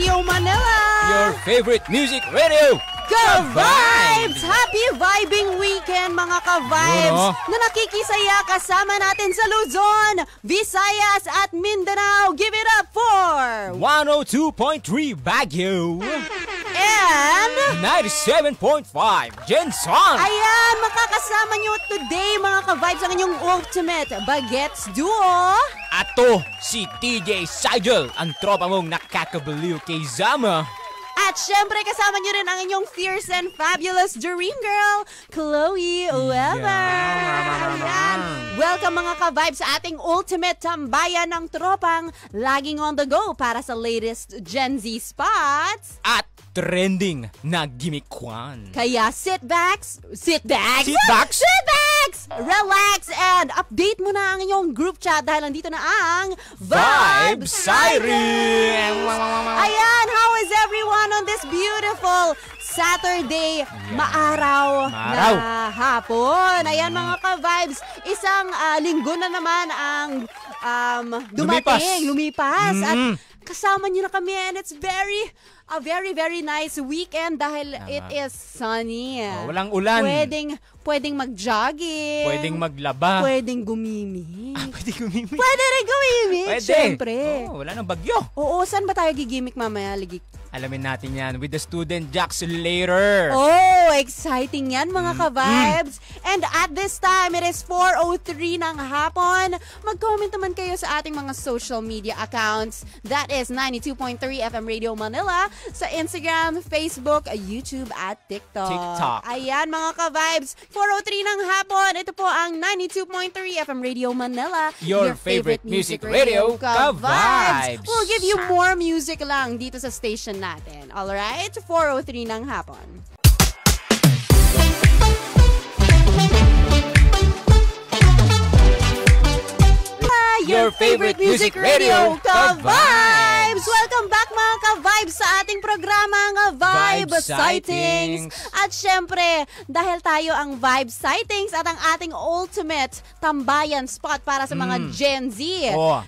Radio Manila. Your favorite music radio. Ka-Vibes! Happy vibing weekend mga ka-Vibes na nakikisaya kasama natin sa Luzon, Visayas at Mindanao. Give it up for 102.3 Baguio and 97.5 Jenson. Ayan, makakasama nyo today mga ka-Vibes ang inyong ultimate Bagets Duo. Ato si TJ Sigel, ang tropa mong nakakabaliw kay Zama. At syempre kasama nyo rin ang inyong fierce and fabulous Dream Girl, Chloe Weber. Ayan. Welcome mga ka-Vibes sa ating ultimate tambayan ng tropang laging on the go para sa latest Gen Z spots. At trending na gimmickwan. Kaya sit backs, relax, and update mo na ang inyong group chat dahil nandito na ang Vibe Siren! Ayan, how is everyone on this beautiful Saturday, maaraw na hapon? Ayan mga ka-Vibes, isang linggo na naman ang lumipas at kasama nyo na kami and it's a very nice weekend dahil it is sunny. Walang ulan. Pwedeng mag-jogging. Pwedeng maglaba. Pwedeng gumimik. Pwede gumimik. Pwede rin gumimik, syempre. Wala nang bagyo. Oo, saan ba tayo gigimik mamaya, Ligik? Alamin natin yan with the Student Jocks later. Oh, exciting yan mga ka-Vibes. And at this time, it is 4:03 ng hapon. Mag-comment naman kayo sa ating mga social media accounts. That is 92.3 FM Radio Manila sa Instagram, Facebook, YouTube at TikTok. Ayan mga ka-Vibes, 4:03 ng hapon. Ito po ang 92.3 FM Radio Manila. Your favorite music radio, Ka-Vibes. We'll give you more music lang dito sa station natin. Alright? 4:03 ng hapon. Your favorite music radio, Ka-Vibes! Welcome back mga Ka-Vibes sa ating programang Vibe Sightings. At syempre, dahil tayo ang Vibe Sightings at ang ating ultimate tambayan spot para sa mga Gen Z.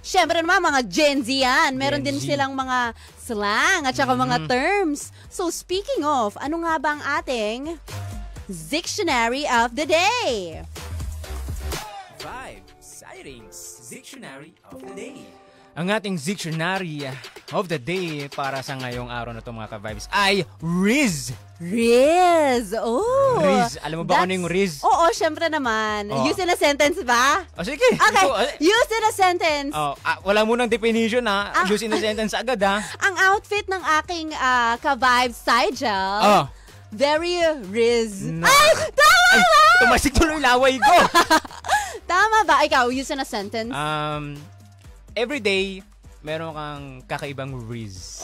Syempre naman mga Gen Z yan. Meron din silang mga slang at saka mga terms. So speaking of, ano nga ba ang ating Dictionary of the Day? Vibe Sightings Dictionary of the Day. Ang ating Dictionary of the Day para sa ngayong araw na ito mga ka-Vibes ay Riz. Riz! Oh! Riz. Alam mo ba ano yung Riz? Oo, syempre naman. Use in a sentence ba? Sige. Okay, use in a sentence. Wala munang definition ha. Use in a sentence agad ha. Ang outfit ng aking ka-Vibes Sigel. Very Riz. Ay! Tama ba? Tumasik tuloy laway ko. Tama ba? Ikaw, use in a sentence. Every day, meron kang kakaibang Riz.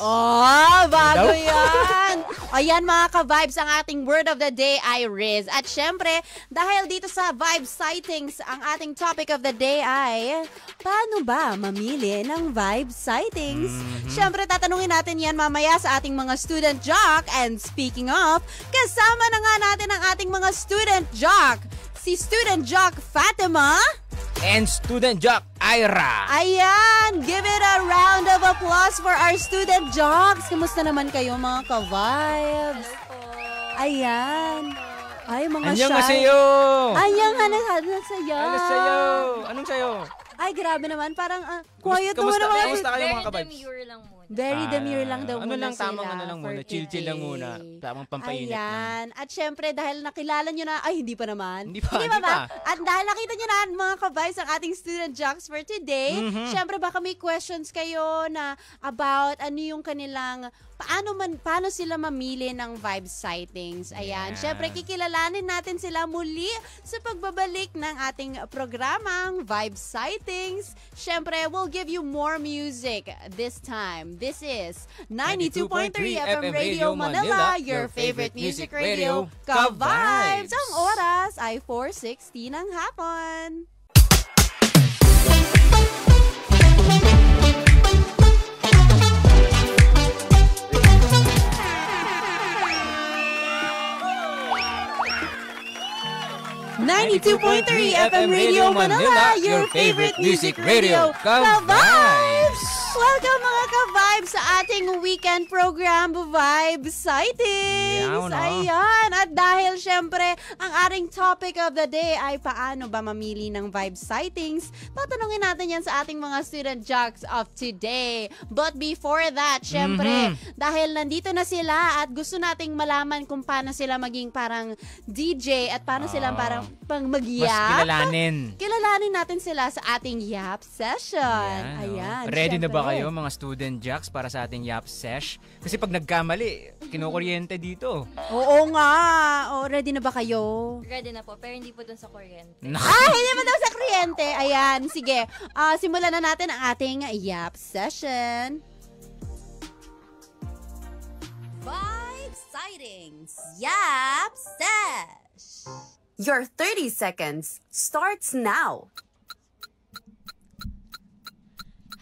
Bago yan. Ayan mga ka-Vibes, ang ating word of the day ay Riz. At syempre, dahil dito sa Vibe Sightings, ang ating topic of the day ay, paano ba mamili ng Vibe Sightings? Syempre, tatanungin natin yan mamaya sa ating mga student jock. And speaking of, kasama na nga natin ang ating mga student jock. Si Student Jock Fatima and Student Jock Ira. Ayan, give it a round of applause for our Student Jocks. Kamusta naman kayo mga ka-Vibes? Ayan. Ay, mga Anyang shy. sa'yo. Anyang sa'yo. Ano sa'yo? Anong sa'yo? Ay, grabe naman. Parang, quiet naman. Kamusta kayo mga ka-Vibes? Demure lang muna. Very demure lang daw ano muna lang, tamang sila. ano lang muna. Chill lang muna. Tamang pampainit lang. At syempre, dahil nakilala nyo na, ay, hindi pa naman. Hindi pa. At dahil nakita nyo na, mga ka-Vibes, ang ating student jocks for today, syempre, baka may questions kayo na about ano yung kanilang, paano sila mamili ng Vibe Sightings. Ayan. Syempre, kikilalanin natin sila muli sa pagbabalik ng ating programang Vibe Sightings. Syempre, we'll give you more music this time. This is 92.3 FM Radio Manila, your favorite music radio, Ka-Vibes! Ang oras ay 4:60 ng hapon. .3 FM Radio Manila, your favorite music radio, Ka-Vibes! Welcome mga ka-vibes sa ating weekend program, Vibe Sightings! Ayan! At dahil syempre, ang ating topic of the day ay paano ba mamili ng Vibe Sightings, tatanungin natin yan sa ating mga student jocks of today. But before that, syempre, dahil nandito na sila at gusto nating malaman kung paano sila maging parang DJ at paano sila parang pang mag-yap. Mas Kilalanin natin sila sa ating yap session. Ayan. Ready na ba kayo mga student jocks para sa ating yap sesh? Kasi pag nagkamali, kinukuryente dito. Oo nga. Ready na ba kayo? Ready na po, pero hindi po dun sa kuryente. Hindi mo daw sa kuryente. Ayan, sige. Simulan na natin ang ating yap session. Vibe Sightings Yap Sesh. Your 30 seconds starts now.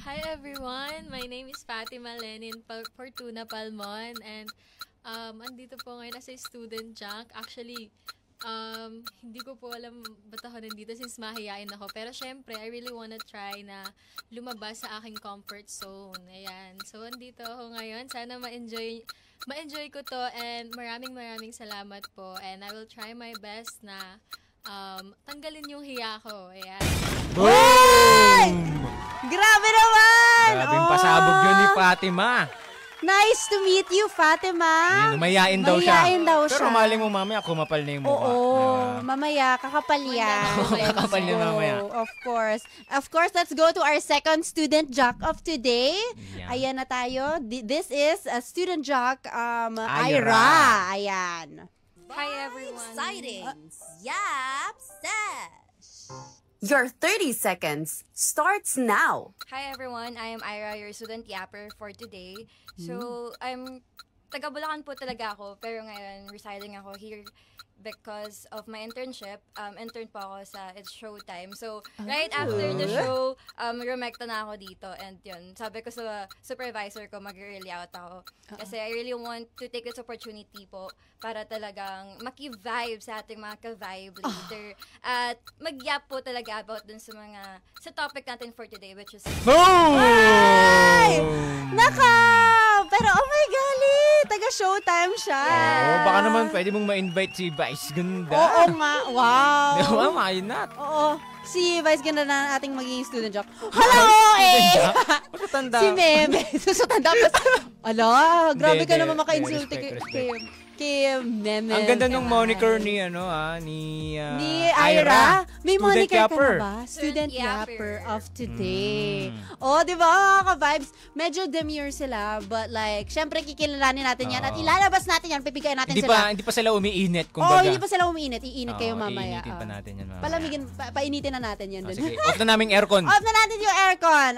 Hi everyone, my name is Fatima Lenin Fortuna Palmon and andito po ngayon as a student jock. Actually, hindi ko po alam ba't ako nandito since mahihain ako. Pero syempre, I really wanna try na lumabas sa aking comfort zone. Ayan. So, andito ako ngayon. Sana ma-enjoy ko to and maraming salamat po. And I will try my best na tanggalin yung hiya ko. Ayan. Boom! Grabe naman! Grabing pasabog yun ni Fatima. Nice to meet you, Fatima. Mayain daw siya. Mayain daw siya. Pero maling mo mamaya, kumapal na yung mukha. Oo, mamaya, kakapal yan. Kakapal yan mamaya. Of course. Of course, let's go to our second student jock of today. Yeah. Ayan na tayo. This is a student jock, Ira. Ayan. Hi everyone. Sightings Yap Sesh. Your 30 seconds starts now. Hi everyone, I am Ira, your student yapper for today. So, I'm taga Bulacan po talaga ako, pero ngayon residing ako here because of my internship. Intern po ako sa It's Showtime. So, right after the show, rumekta na ako dito. And yun, sabi ko sa supervisor ko, mag-early out ako. Kasi I really want to take this opportunity po para talagang maki-vibe sa ating mga ka-vibe leader. At mag-yap po talaga about dun sa topic natin for today, which is... Ay! Pero oh my golly! Taga-showtime siya. Baka naman pwede mong ma-invite si Vice Ganda. Oo nga. Wow. Diba? Why not? Oo. Si Vice Ganda na ating magiging student jock. Hello, Matanda. Si Meme. Susutanda pa. Ala, grabe ka naman maka-insulti Respect. kay Meme. Ang ganda nung moniker ni ni Ira. May Student moniker yapper. ka na ba? Student yapper of today. Mm. Di ba, ka-vibes? Medyo demure sila, but like, syempre kikilalanin natin yan at ilalabas natin yan, pipigayin natin sila. Hindi pa sila umiinit, kumbaga. Hindi pa sila umiinit. Iinit kayo mamaya. Iinitin pa natin yan mamaya. Palamigin, painitin na natin yan dun. Sige, off na naming aircon. Off na natin yung aircon.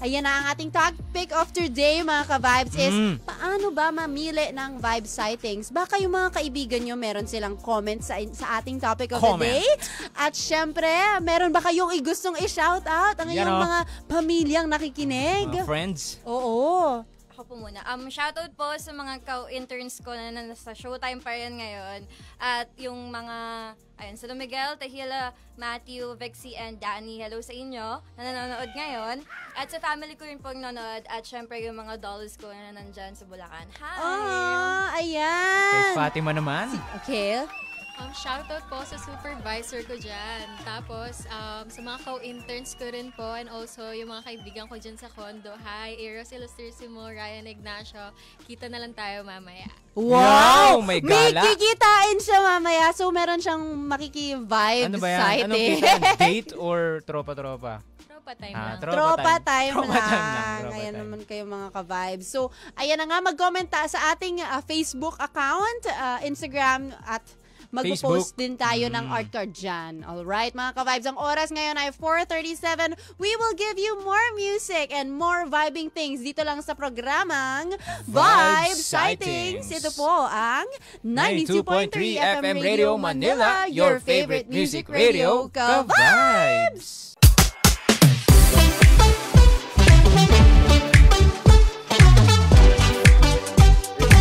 Ayan na ang ating topic of today, mga ka-vibes, is paano ba mamili ng vibe sightings? Baka yung mga kaibigan nyo, meron silang comments sa ating topic of the day. At syempre, meron ba kayong gustong i-shout out ang iyong mga pamilyang nakikinig? Friends. Oo. Ako po muna. Shoutout po sa mga co-interns ko na nasa Showtime pa rin ngayon. At yung mga, sila Miguel, Tahila, Matthew, Vexy, and Danny. Hello sa inyo na nanonood ngayon. At sa family ko rin po nanonood. At syempre yung mga dolls ko na nandyan sa Bulacan. Hi! Ayan. Kay Fatima naman. Okay. Shoutout po sa supervisor ko dyan. Tapos, sa mga co-interns ko rin po and also yung mga kaibigan ko dyan sa condo. Hi, Eros Ilustrisimo, Ryan Ignacio. Kita na lang tayo mamaya. Wow! May gala. May kikitain siya mamaya. So, meron siyang makiki-vibe Ano ba yan? sighting. Anong kita? Date or tropa-tropa? Tropa time lang. Tropa time Tropa lang. time. Ayan naman kayo mga ka-vibes. So, ayan na nga, mag-comment sa ating Facebook account, Instagram at mag-post din tayo ng art card dyan. Alright, mga ka-vibes. Ang oras ngayon ay 4:37. We will give you more music and more vibing things dito lang sa programang Vibe Sightings. Ito po ang 92.3 FM Radio Manila, your favorite music radio, ka-vibes!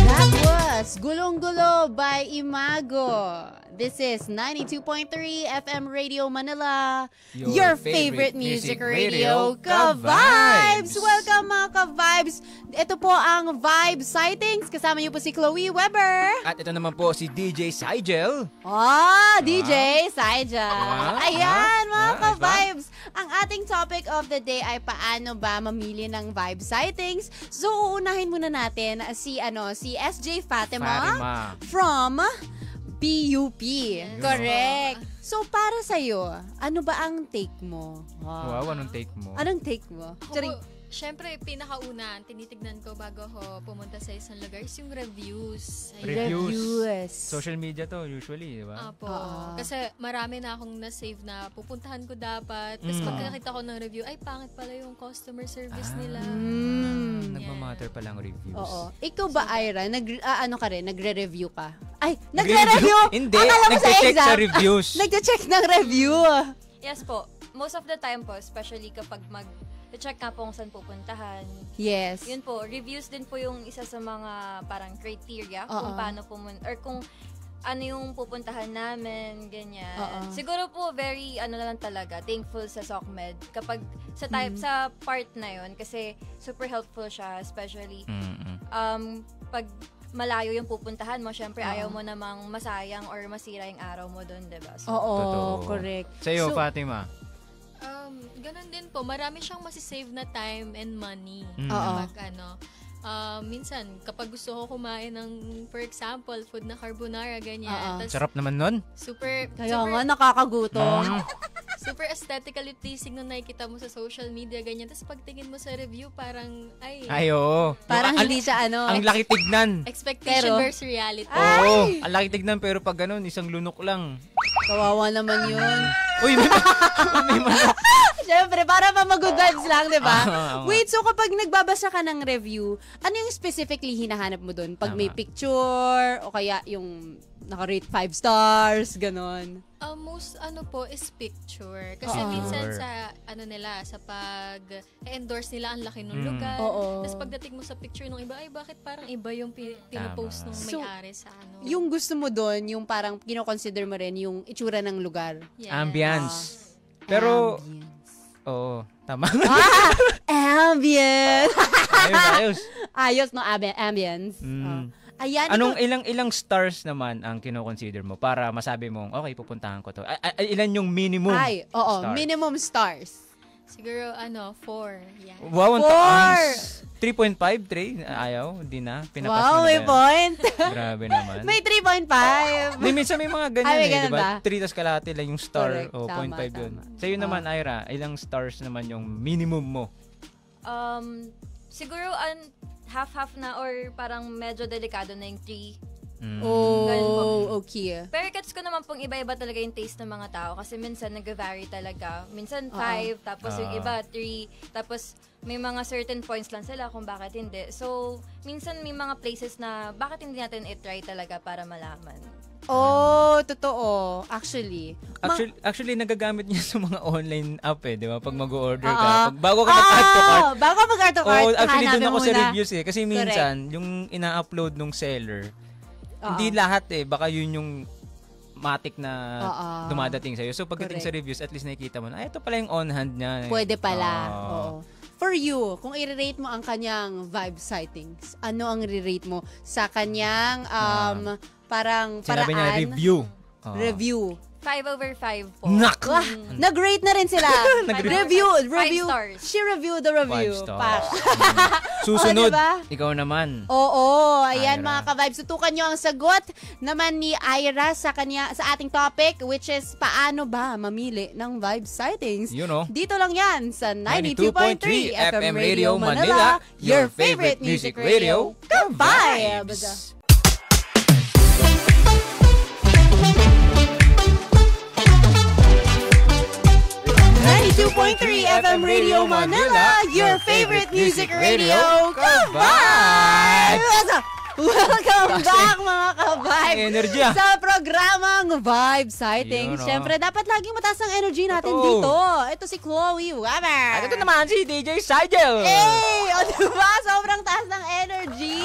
That was Gulong-Gulo by Iman bago. This is 92.3 FM Radio Manila, your favorite music radio, Ka-Vibes! Welcome mga Ka-Vibes! Ito po ang Vibe Sightings. Kasama niyo po si Chloe Weber. At ito naman po si DJ Sigel. DJ Sigel. Ayan mga Ka-Vibes. Ang ating topic of the day ay paano ba mamili ng Vibe Sightings. So uunahin muna natin si SJ Fatima. From PUP. Correct. So, para sa'yo, ano ba ang take mo? Wow, anong take mo? Anong take mo? Siyempre, pinakauna, tinitignan ko bago ako pumunta sa isang lugar is yung reviews. Reviews. Social media to, usually, di ba? Apo. Kasi marami na akong na-save na pupuntahan ko dapat. Tapos pagkakita ko ng review, ay pangit pala yung customer service nila. Nagmamatter pala ang reviews. Oo. Ikaw ba, Ira, nagre-review ka? Ay, nagre-review? Hindi, nagche-check sa reviews. Nagche-check ng review. Yes po. Most of the time po, especially kapag check nga po kung saan pupuntahan. Yes. Yun po, reviews din po yung isa sa mga parang criteria kung paano pumunta, or kung ano yung pupuntahan namin, ganyan. Siguro po, very, na lang talaga, thankful sa SOCMED kapag sa part na yun, kasi super helpful siya, especially, pag malayo yung pupuntahan mo, syempre ayaw mo namang masayang or masira yung araw mo doon, diba? So, correct. Sa'yo, Fatima? Ganun din po. Marami siyang masisave na time and money. Minsan, kapag gusto ko kumain ng, for example, food na carbonara, ganyan. Sarap naman nun. Kaya nga, nakakagutom. Super aesthetically pleasing nung nakikita mo sa social media, ganyan. Tapos pagtingin mo sa review, parang, oo. Parang hindi siya, ang laki tignan. Expectation versus reality. Oo, ang laki tignan, pero pag ganun, isang lunok lang. Kawawa naman yun. Uy, may manok. Siyempre, para pa mag-good vibes lang, di ba? Wait, so kapag nagbabasa ka ng review, ano yung specifically hinahanap mo dun? Pag may picture, o kaya yung naka-rate 5 stars, ganon? Most is picture. Kasi minsan sa pag-endorse nila, ang laki ng lugar. Tapos pagdating mo sa picture ng iba, ay bakit parang iba yung pinopost ng may-ari sa Yung gusto mo dun, yung parang kino-consider mo rin yung itsura ng lugar. Yes. Ambience. Pero, tama. Ambience! Ayos. Ayos, no? Ambience. Ayan, ilang stars naman ang kino-consider mo para masabi mong, okay, pupuntahan ko to? Ilan yung minimum stars? Minimum stars. Siguro, 4. Yan. Wow, 4! 3.5, 3? Ayaw, di na. Pinapas mo na may point. Grabe naman. May 3.5. Minsan may mga ganyan di ba? 3 tas kalahati lang yung star. Correct. 0.5 yun. Sa'yo naman, Ira, ilang stars naman yung minimum mo? Siguro, half-half na or parang medyo delikado na yung 3. Okay. Pero gets ko naman pong iba-iba talaga yung taste ng mga tao kasi minsan nag-vary talaga. Minsan 5, tapos yung iba 3, tapos may mga certain points lang sila kung bakit hindi. So, minsan may mga places na bakit hindi natin i-try talaga para malaman. Totoo. Actually, nagagamit niya sa mga online app di ba? Pag mag-order ka. Bago ka mag-add to cart. Bago mag-add to cart, actually doon ako sa reviews Kasi minsan, yung ina-upload nung seller, hindi lahat baka yun yung matik na dumadating sa'yo. So, pagdating sa reviews, at least nakikita mo na, ito pala yung on-hand niya. Pwede pala. For you, kung i-rate mo ang kanyang vibe sightings, ano ang i-rate mo sa kanyang parang sinabi paraan? Niya, review. Review. 5/5 po. Nag-rate na rin sila. Review. 5 stars. She reviewed the review. 5 stars. Susunod, ikaw naman. Ayan mga ka-vibes. Tutukan nyo ang sagot naman ni Ira sa ating topic, which is paano ba mamili ng vibe sightings. Dito lang yan sa 92.3 FM Radio Manila, your favorite music radio, Ka-Vibes! 92.3 FM Radio Manila, your favorite music radio, Ka-Vibes! Welcome back mga ka-Vibes Energy sa programang Vibe Sightings. Siyempre, dapat laging mataas ang energy natin dito. Ito si Chloe Weber. At ito naman si DJ Sigel. Hey! O diba? Sobrang taas ng energy.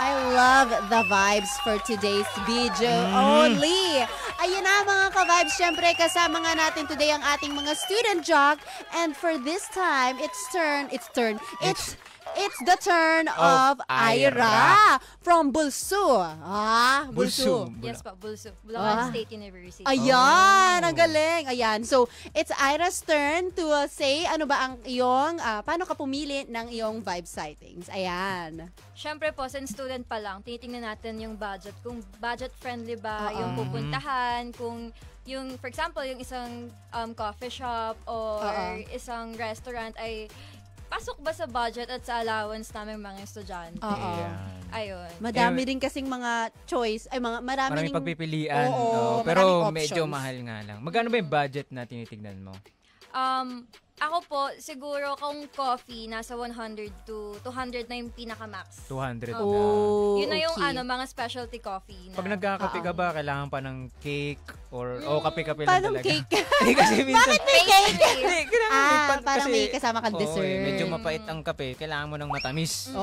I love the vibes for today's video only. Ayun na mga ka-vibes, syempre kasama nga natin today ang ating mga student jock. And for this time, it's the turn of Ira from Bulsu. Bulsu. Yes po, Bulsu. Bulacan State University. Ayan, ang galing. Ayan. So, it's Ira's turn to say ano ba ang iyong, paano ka pumili ng iyong vibe sightings. Ayan. Siyempre po, since student pa lang, tinitingnan natin yung budget. Kung budget-friendly ba yung pupuntahan, kung yung, for example, yung isang coffee shop or isang restaurant ay pasok ba sa budget at sa allowance namin mga estudyante? Ayun. Madami rin kasing mga choice, maraming pagpipilian. Pero medyo mahal nga lang. Magkano ba yung budget na tinitignan mo? Ako po, siguro kung coffee, nasa 100 to 200 na yung pinaka-max. 200 na. Yun na yung mga specialty coffee. Na. Pag nagkakape ka ba, kailangan pa ng cake? Or kape-kape lang Paano talaga? cake? Kasi minsan, Bakit may cake? Parang kasi, may kasama kang dessert. Medyo mapait ang kape. Kailangan mo ng matamis.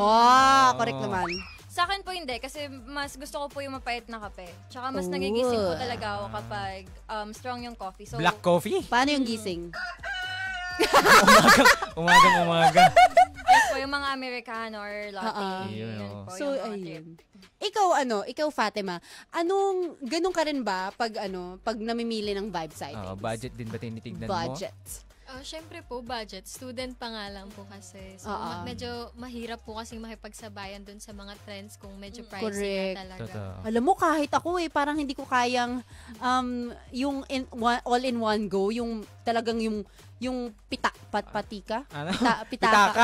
Correct naman. Sa akin po hindi, kasi mas gusto ko po yung mapait na kape. Tsaka mas nagigising po talaga ako kapag strong yung coffee. So, Black coffee? Paano yung gising? Umagang-umaga. Yes po, yung mga Americano or latte. Yun po, So, yung mga ayun. Ikaw Fatima, ganun ka rin ba pag namimili ng vibe sightings? Budget din ba tinitignan mo? Budget. Syempre po, budget. Student pa nga lang po kasi. So, medyo mahirap po kasing makipagsabayan dun sa mga trends kung medyo pricey na talaga. Totoo. Alam mo, kahit ako parang hindi ko kayang yung all in one go, yung talagang yung patika? Ano? Pitaka!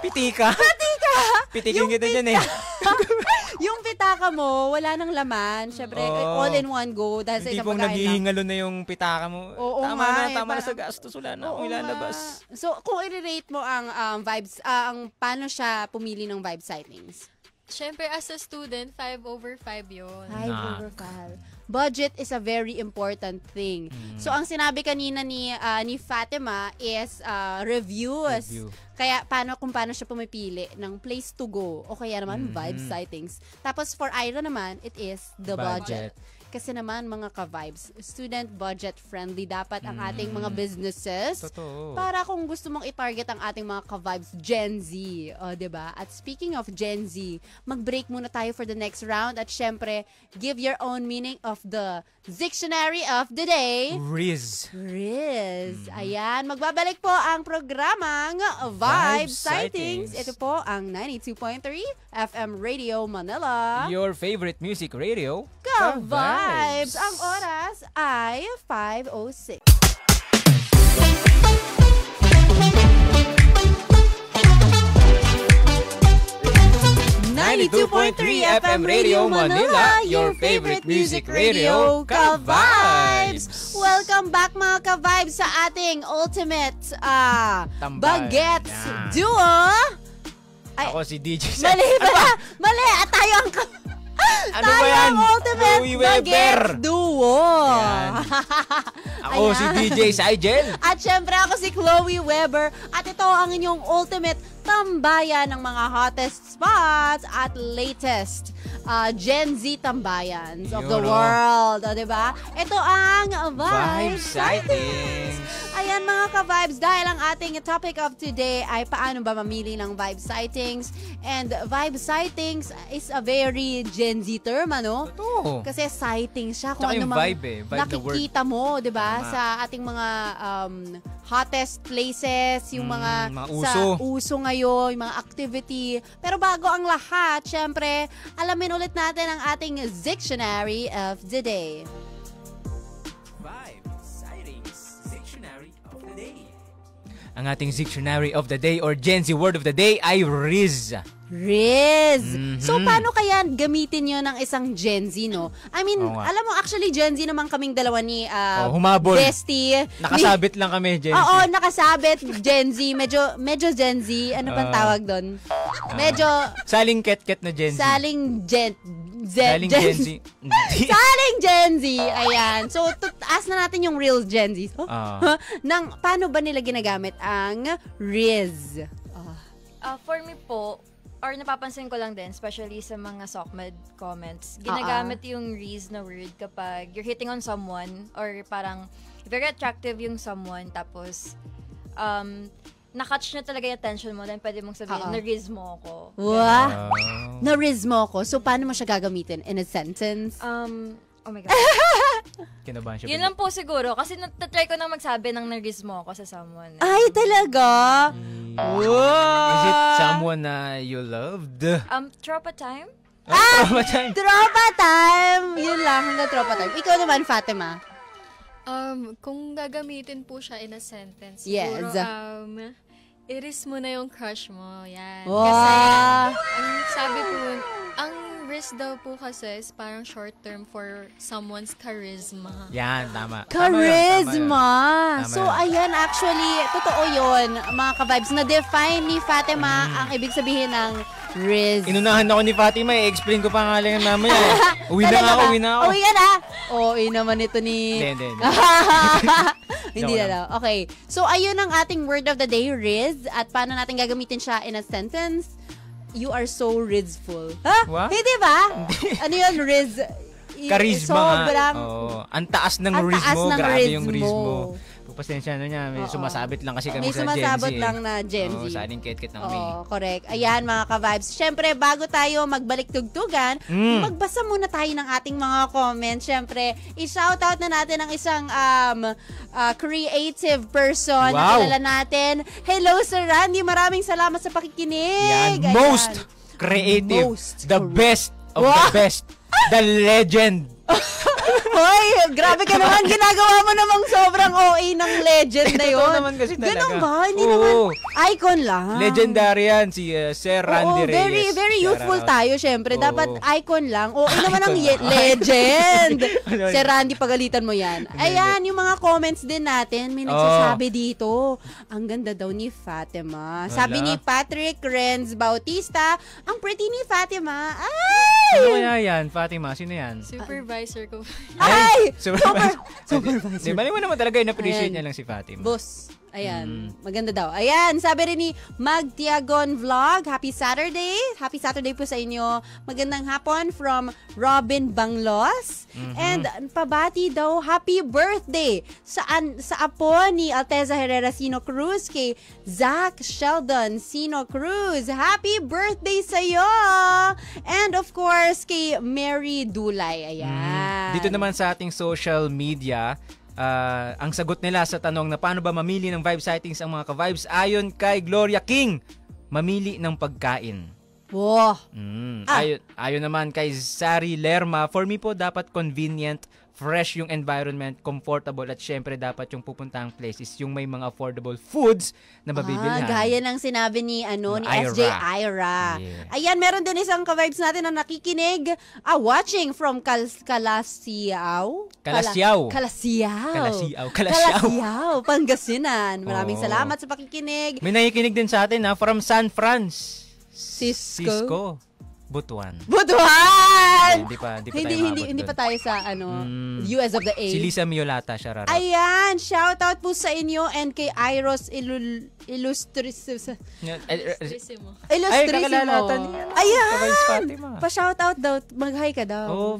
Pitika! Pitikin kita dyan eh. Yung pitaka mo, wala nang laman. Syempre, all in one go. Dahil sa Hindi isang pong pagkain lang. naghihingalo na yung pitaka mo. Oo tama nga, na sa gastos. Wala na akong ilalabas. So, kung i-rate mo ang vibes, ang paano siya pumili ng vibe sightings? Syempre, as a student, 5/5 yun. 5/5. Budget is a very important thing. So, ang sinabi kanina ni Fatima is reviews. Kaya, kung paano siya pumipili ng place to go o kaya naman vibe sightings. Tapos, for Ira naman, it is the budget. Kasi naman, mga ka-vibes, student budget friendly dapat ang ating mga businesses. Totoo. Para kung gusto mong i-target ang ating mga ka-vibes, Gen Z. Diba? At speaking of Gen Z, mag-break muna tayo for the next round. At syempre, give your own meaning of the dictionary of the day. Riz. Ayan, magbabalik po ang programang Vibe Sightings. Ito po ang 92.3 FM Radio Manila. Your favorite music radio. Ka-Vibes! Ang oras ay 5:06. 92.3 FM Radio Manila, your favorite music radio, Ka-Vibes! Welcome back mga Ka-Vibes sa ating ultimate Bagets Duo. Ako si DJ Mali pala! Mali! At tayo ang ano ba yan? Ultimate Chloe Weber. Bagets Duo. Ako si DJ Saigel. At syempre ako si Chloe Weber. At ito ang inyong ultimate tambayan ng mga hottest spots at latest Gen Z tambayans of the world. Diba? Ito ang Vibe Sightings. Ayan mga ka-vibes, dahil ang ating topic of today ay paano ba mamili ng vibe sightings. And vibe sightings is a very Gen Z term, ano? Totoo. Kasi sighting siya kung Tsaka ano yung mang vibe vibe nakikita mo, 'di ba? Sa ating mga hottest places, yung mga uso ngayon, yung mga activity. Pero bago ang lahat, syempre, alamin ulit natin ang ating dictionary of the day. Vibe Sightings Dictionary of the Day. Ang ating dictionary of the day or Gen Z word of the day ay Riz. So, paano kaya gamitin yun ng isang Gen Z, no? I mean, alam mo, actually, Gen Z naman kaming dalawa ni humabol. Bestie. Nakasabit lang kami, Gen Z. Oo, nakasabit, Gen Z. Medyo Gen Z. Ano pang tawag doon? Medyo... Saling ket-ket na Gen Z. Saling Gen Z. Saling Gen Z. Ayan. So, ask na natin yung real Gen Z. Paano ba nila ginagamit ang Riz? For me po, or napapansin ko lang din, especially sa mga SOCMED comments, ginagamit yung Riz na word kapag you're hitting on someone or parang very attractive yung someone tapos na-catch na talaga yung attention mo, then pwede mong sabihin, na-Riz mo ako. Wow! Na-Riz mo ako. So, paano mo siya gagamitin? In a sentence? Oh my God. Kinabahan siya. Yun lang po siguro. Kasi natry ko na magsabi ng na-Riz mo ako sa someone. Ay, talaga? Wow! Is it someone na you loved? Tropa time? Tropa time? Tropa time! Yun lang, hanggang tropa time. Ikaw naman, Fatima. Kung gagamitin po siya in a sentence, yes. Siguro, iris mo na yung crush mo. Yan. Wow. Kasi, ang sabi po, ang riz daw po kasi is parang short term for someone's charisma. Yan, tama. Charisma! Tama So, yun. ayan, actually, totoo yun, mga ka-vibes. Na-define ni Fatima ang ibig sabihin ng riz. Inunahan ako ni Fatima, i-explain ko pa nga lang mamaya. Uwi na ako. Uwi ka na? Oo, naman ito ni... Hindi. Hindi na daw. Okay. So, ayun ang ating word of the day, riz. At paano natin gagamitin siya in a sentence? You are so rizful. Ha? What? Hindi ba? Ano yun, riz? Charisma sobrang... nga. Ang taas ng Ang riz taas mo. ng Grabe riz yung riz mo. mo. Pasensya niya, may sumasabit lang kasi kami May sa Gen Z. sumasabot lang na Gen Z. Sa aling kit-kit ng May. Oo, correct. Ayan, mga ka-vibes. Siyempre, bago tayo magbalik tugtugan, magbasa muna tayo ng ating mga comments. Siyempre, i-shoutout na natin ang isang creative person na kilala natin. Hello, Sir Randy. Maraming salamat sa pakikinig. Yan, most creative. The best of the best. The legend. Hoy, grabe ka naman. Ginagawa mo namang sobrang OA ng legend na yun. Totoo naman kasi talaga. Ganun ba? Hindi naman. Icon lang. Legendary yan, si Sir Randy Reyes. Very youthful tayo, syempre. Oo. Dapat icon lang. OA naman ang legend. Sir Randy, pagalitan mo yan. Ayan, yung mga comments din natin. May nagsasabi dito. Ang ganda daw ni Fatima. Sabi ni Patrick Renz Bautista, ang pretty ni Fatima. Ay! Ano kaya yan, Fatima? Sino yan? Supervisor ko. Ay! Supervisor. Supervisor. Mali mo naman talaga, in-appreciate niya lang si Fatima. Boss. Ayan. Maganda daw. Ayan. Sabi rin ni Magtiagon Vlog. Happy Saturday. Happy Saturday po sa inyo. Magandang hapon from Robin Banglos. And pabati daw, happy birthday sa apo ni Alteza Herrera Sino Cruz kay Zach Sheldon Sino Cruz. Happy birthday sa'yo! And of course, kay Mary Dulay. Ayan. Dito naman sa ating social media, ang sagot nila sa tanong na paano ba mamili ng vibe sightings ang mga ka-vibes ayon kay Gloria King, mamili ng pagkain. Wow. Ayon naman kay Sari Lerma, for me po dapat convenient, fresh yung environment, comfortable at syempre dapat yung pupuntahang place is yung may mga affordable foods na mabibilhan. Gaya ng sinabi ni ni Ira. SJ Ira. Yeah. Ayan, meron din isang ka-vibes natin na nakikinig, watching from Calasiao, Pangasinan. Maraming salamat sa pakikinig. May nakikinig din sa atin from San Cisco. Butuan. Hindi pa tayo sa US of the A. Si Lisa Miolata siya rara. Ayan, shoutout po sa inyo and kay Iros Illustrissimo. Ay, kakalalatan niya. Ayan! Pa-shoutout daw. Mag-hi ka daw.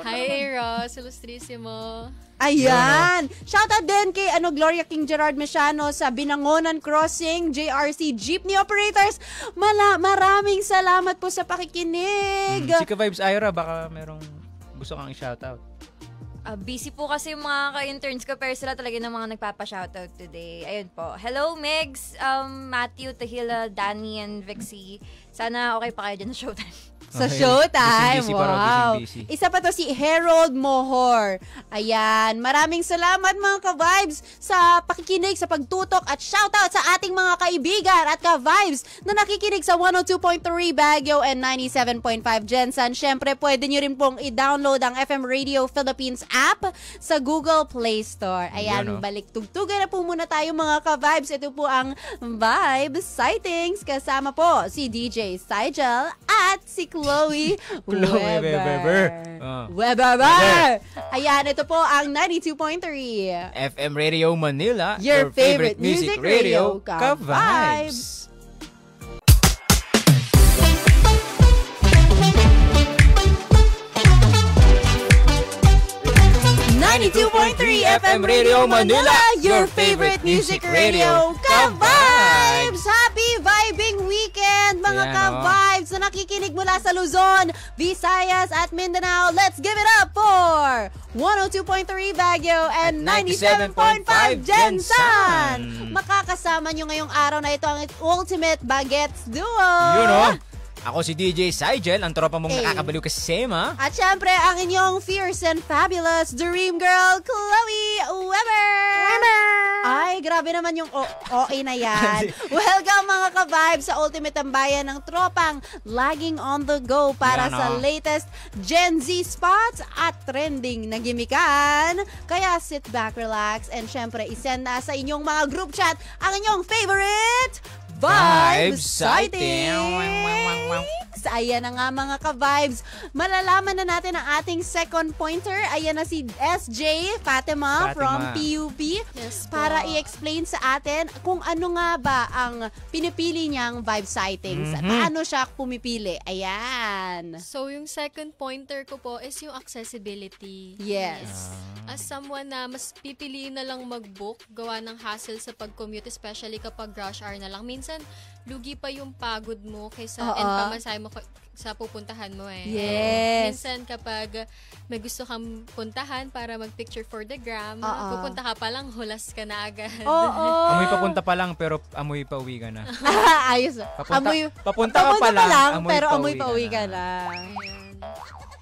Hi, Eros Illustrissimo. Ayan! Shoutout din kay Gloria King Gerard Mesiano sa Binangonan Crossing, JRC Jeepney Operators. Maraming salamat po sa pakikinig. Si Ka-Vibes Ira, baka merong gusto kang i-shoutout. Busy po kasi yung mga ka-interns ko pero sila talaga ng mga nagpapa-shoutout today. Ayun po. Hello, Megs, Matthew, Tahila, Danny, and Vixie. Sana okay pa kayo dyan sa showtime. Sa showtime. Busy, wow. busy. Isa pa to si Harold Mohor. Ayan. Maraming salamat mga ka-vibes sa pakikinig, sa pagtutok at shoutout sa ating mga kaibigan at ka-vibes na nakikinig sa 102.3 Baguio and 97.5 Gensan. Syempre, pwede nyo rin pong i-download ang FM Radio Philippines app sa Google Play Store. Ayan, balik tugtugan na po muna tayo mga ka-vibes. Ito po ang Vibe Sightings. Kasama po si DJ Sigel at si Chloe Weber. Ayan, ito po ang 92.3 FM Radio Manila, your favorite music radio, ka-vibes. FM Radio Manila, your favorite music radio, Ka-Vibes! Happy vibing weekend, mga Ayan, Ka-Vibes na nakikinig mula sa Luzon, Visayas at Mindanao. Let's give it up for 102.3 Baguio and 97.5 Jensan! Makakasama nyo ngayong araw na ito ang Ultimate Bagets Duo. Yun o. Ako si DJ Sigel, ang tropa mong nakakabaliw kasema. At syempre, ang inyong fierce and fabulous Dream Girl, Chloe Weber! Ay, grabe naman yung OA na yan. Welcome mga ka-vibes sa Ultimate Tambayan ng tropang laging on the go para sa latest Gen Z spots at trending na gimikan. Kaya sit back, relax, and syempre, isend na sa inyong mga group chat ang inyong favorite Vibes Sighting! Ayan na nga mga ka-vibes. Malalaman na natin ang ating second pointer. Ayan na si SJ Fatima from PUP para i-explain sa atin kung ano nga ba ang pinipili niyang vibe sightings. Paano siya pumipili? Ayan. So, yung second pointer ko po is yung accessibility. Yes. As someone na mas pipiliin na lang mag-book, gawa ng hassle sa pag-commute, especially kapag rush hour na lang. Minsan, lugi pa yung pagod mo kaysa and pamasahe mo sa pupuntahan mo eh. Yes. Minsan kapag may gusto kang puntahan para mag-picture for the gram, pupunta ka pa lang, hulas ka na agad. Amoy papunta pa lang pero amoy pauwi ka na. Ayos. Papunta ka pa lang, pero amoy pauwi ka na. Ayan.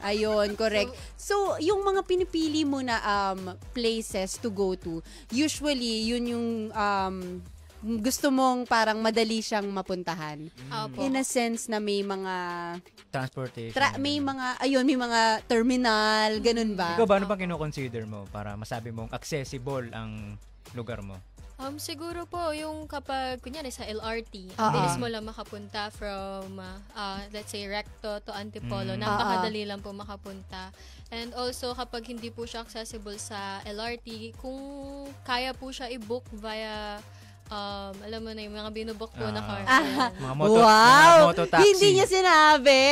Ayun, correct. So, yung mga pinipili mo na places to go to, usually, yun yung gusto mong parang madali siyang mapuntahan. In a sense na may mga transportation. may mga terminal, ganun ba? Ikaw ba, ano bang kino-consider mo para masabi mong accessible ang lugar mo? Siguro po, yung kapag, kunyari sa LRT, bilis mo lang makapunta from, let's say, Recto to Antipolo, napakadali lang po makapunta. And also, kapag hindi po siya accessible sa LRT, kung kaya po siya i-book via alam mo na yung mga binubok po na car. Mga mototaxi. Hindi niya sinabi.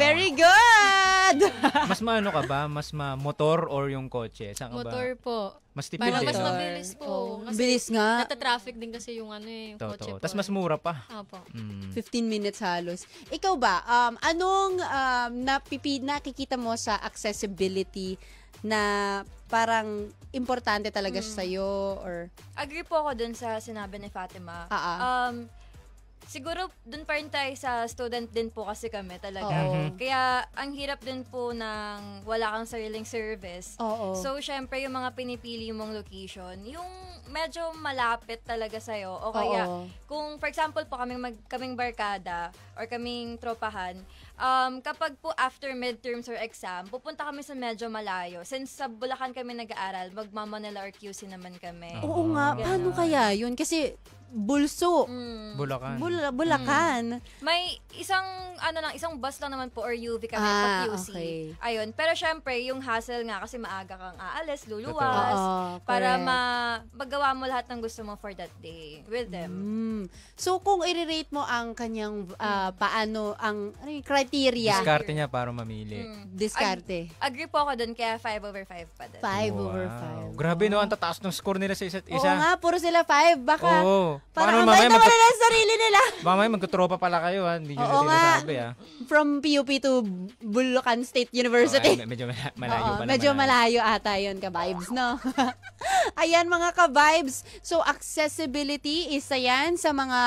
Very good! Mas maano ka ba? Mas motor or yung kotse? Saan ka ba? Motor po. Mas tipid Para din. mas mabilis po. Kasi bilis nga. nata-traffic din kasi yung yung kotse po. Tapos mas mura pa. Opo. 15 minutes halos. Ikaw ba, anong nakikita mo sa accessibility na parang importante talaga siya sa'yo? Or Agree po ako dun sa sinabi ni Fatima. Siguro dun pa rin tayo sa student din po kasi kami talaga. Kaya ang hirap din po ng wala kang sariling service. So, syempre, yung mga pinipili mong location, yung medyo malapit talaga sa'yo. O kaya, kung for example po kaming barkada or kaming tropahan, kapag po after midterms or exam, pupunta kami sa medyo malayo. Since sa Bulacan kami nag-aaral, magma-Manila or QC naman kami. Oo nga, paano kaya yun? Kasi Bulso. Bulacan. Bulacan. May isang bus lang naman po or UV kami pa QC. Okay. Ayun, pero syempre yung hassle nga kasi maaga kang aalis, luluwas para magawa mo lahat ng gusto mo for that day with them. So kung i-rate mo ang kanyang paano ang criteria, Diskarte niya para mamili. diskarte. Agree po ako dun, kaya 5/5 pa din. 5/5. Grabe no, ang tataas ng score nila sa isa't Oo isa. nga, puro sila 5. Baka parang ang mamaya naman nila sa sarili nila. Mamaya magkatropa pala kayo ha. Hindi nyo Oo na nga. sinasabi ha. From PUP to Bulacan State University. Medyo malayo pala. Medyo malayo ata yun, ka-vibes, no? Ayan, mga ka-vibes. So, accessibility, isa yan sa mga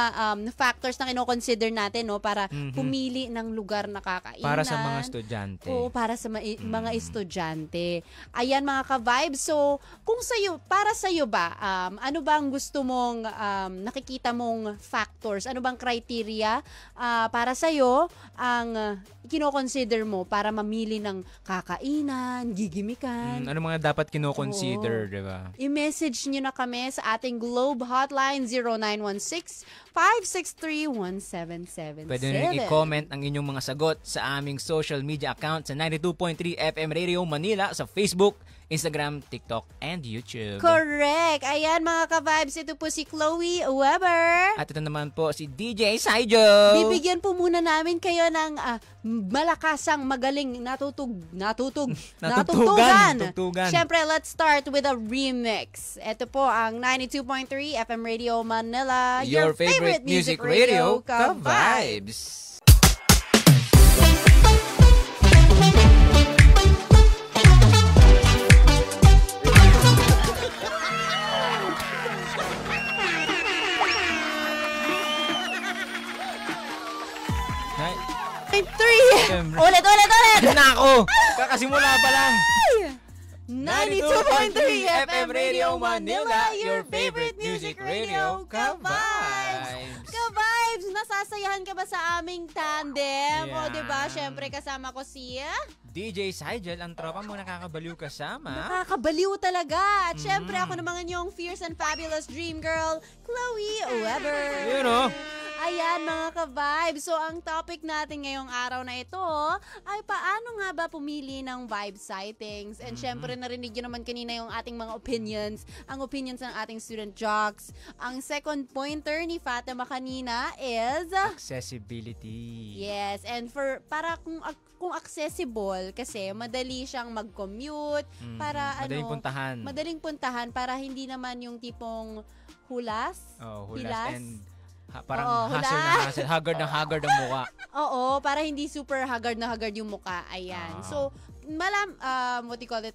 factors na kinoconsider natin, no? Para pumili ng lugar na kakainan. Para sa mga estudyante. Oo, para sa mga estudyante. Ayan, mga ka-vibes. So, kung para sa'yo ba, ano ba ang gusto mong nakikita mong factors? Ano bang criteria para sa'yo ang kino-consider mo para mamili ng kakainan, gigimikan? Ano mga dapat kino-consider, di ba? I-message nyo na kami sa ating Globe Hotline 0916-563-1777. Pwede nyo i-comment ang inyong mga sagot sumagot sa aming social media account sa 92.3 FM Radio Manila sa Facebook, Instagram, TikTok, and YouTube. Correct. Ayan mga ka-vibes, ito po si Chloe Weber. At ito naman po si DJ Saijo. Bibigyan po muna namin kayo ng malakasang magaling natutugtugan. Siyempre, let's start with a remix. Ito po ang 92.3 FM Radio Manila, your favorite music radio, ka-vibes. Ulit! Nako! Kakasimula pa lang. 92.3 FM Radio Manila, your favorite music radio, ka-vibes! Ka-vibes! Nasasayahan ka ba sa aming tandem? Yeah. O diba, syempre kasama ko si DJ Saigel, ang tropa mo nakakabaliw kasama. Nakakabaliw talaga. At syempre ako naman yung fierce and fabulous dream girl, Chloe Weber. You know. Ayan mga ka-vibes. So ang topic natin ngayong araw na ito ay paano nga ba pumili ng vibe sightings? And syempre narinig nyo naman kanina yung ating mga opinions. Ang opinions ng ating student jocks. Ang second pointer ni Fatima kanina is accessibility. Yes, and para kung accessible kasi madali siyang mag-commute para madaling puntahan para hindi naman yung tipong hulas. Hulas and parang hassle, haggard ang mukha. Oo, para hindi super haggard yung mukha. Ayan. So, what do you call it?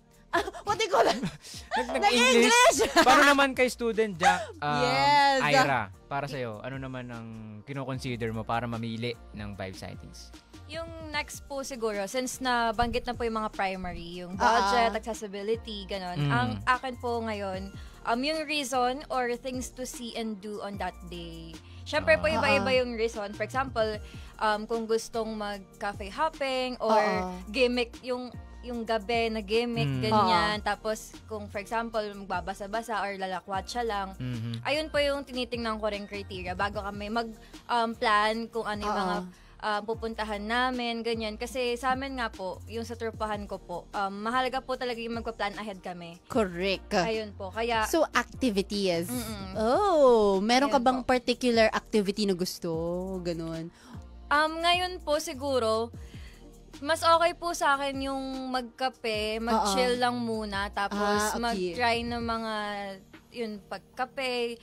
Nag-English! Paano naman kay student Jack, yes. Ira, para sa'yo, ano naman ang kino-consider mo para mamili ng vibe sightings? Yung next po siguro, since nabanggit na po yung mga primary, yung budget, accessibility, ganon. Ang akin po ngayon, yung reason or things to see and do on that day. Siyempre po iba-iba yung reason. For example, kung gustong mag-cafe hopping or gimmick, yung gabi na gimmick, ganyan. Tapos, kung for example, magbabasa-basa or lalakwatsa lang, ayun po yung tinitingnan ko rin criteria bago kami mag-plan kung ano yung mga pupuntahan namin, ganyan. Kasi sa amin nga po, yung sa trupahan ko po, mahalaga po talaga yung magpa-plan ahead kami. Correct. Ayun po. Kaya, so, activities. Oh, meron ka bang particular activity na gusto? Ganun. Ngayon po siguro, mas okay po sa akin yung magkape, mag-chill lang muna, tapos mag-try ng mga yun, pagkape,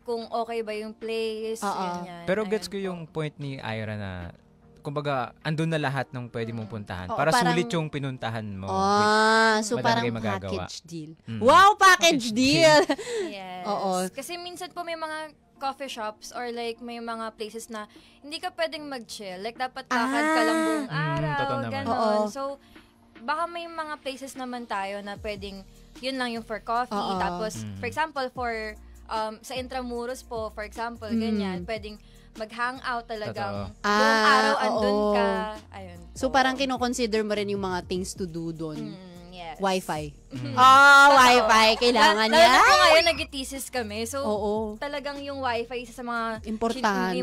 kung okay ba yung place, ganyan. Pero gets ko yung point ni Ira na, kumbaga, andun na lahat ng pwede mong puntahan. Para sulit yung pinuntahan mo. So parang package deal. Wow, package deal! Yes. Kasi minsan po may mga coffee shops or like may mga places na hindi ka pwedeng mag-chill. Like, dapat lakad ka lang buong araw, gano'n. So, baka may mga places naman tayo na pwedeng yun lang yung for coffee. Tapos, for example, sa Intramuros po, for example, ganyan, pwedeng mag-hangout talagang buong araw andun ka. Ayun. So, parang kino-consider mo rin yung mga things to do doon. Yes. Wi-Fi. Wi-Fi. Kailangan niya. Lalo po ngayon, nag-thesis kami. So, talagang yung Wi-Fi isa sa mga importante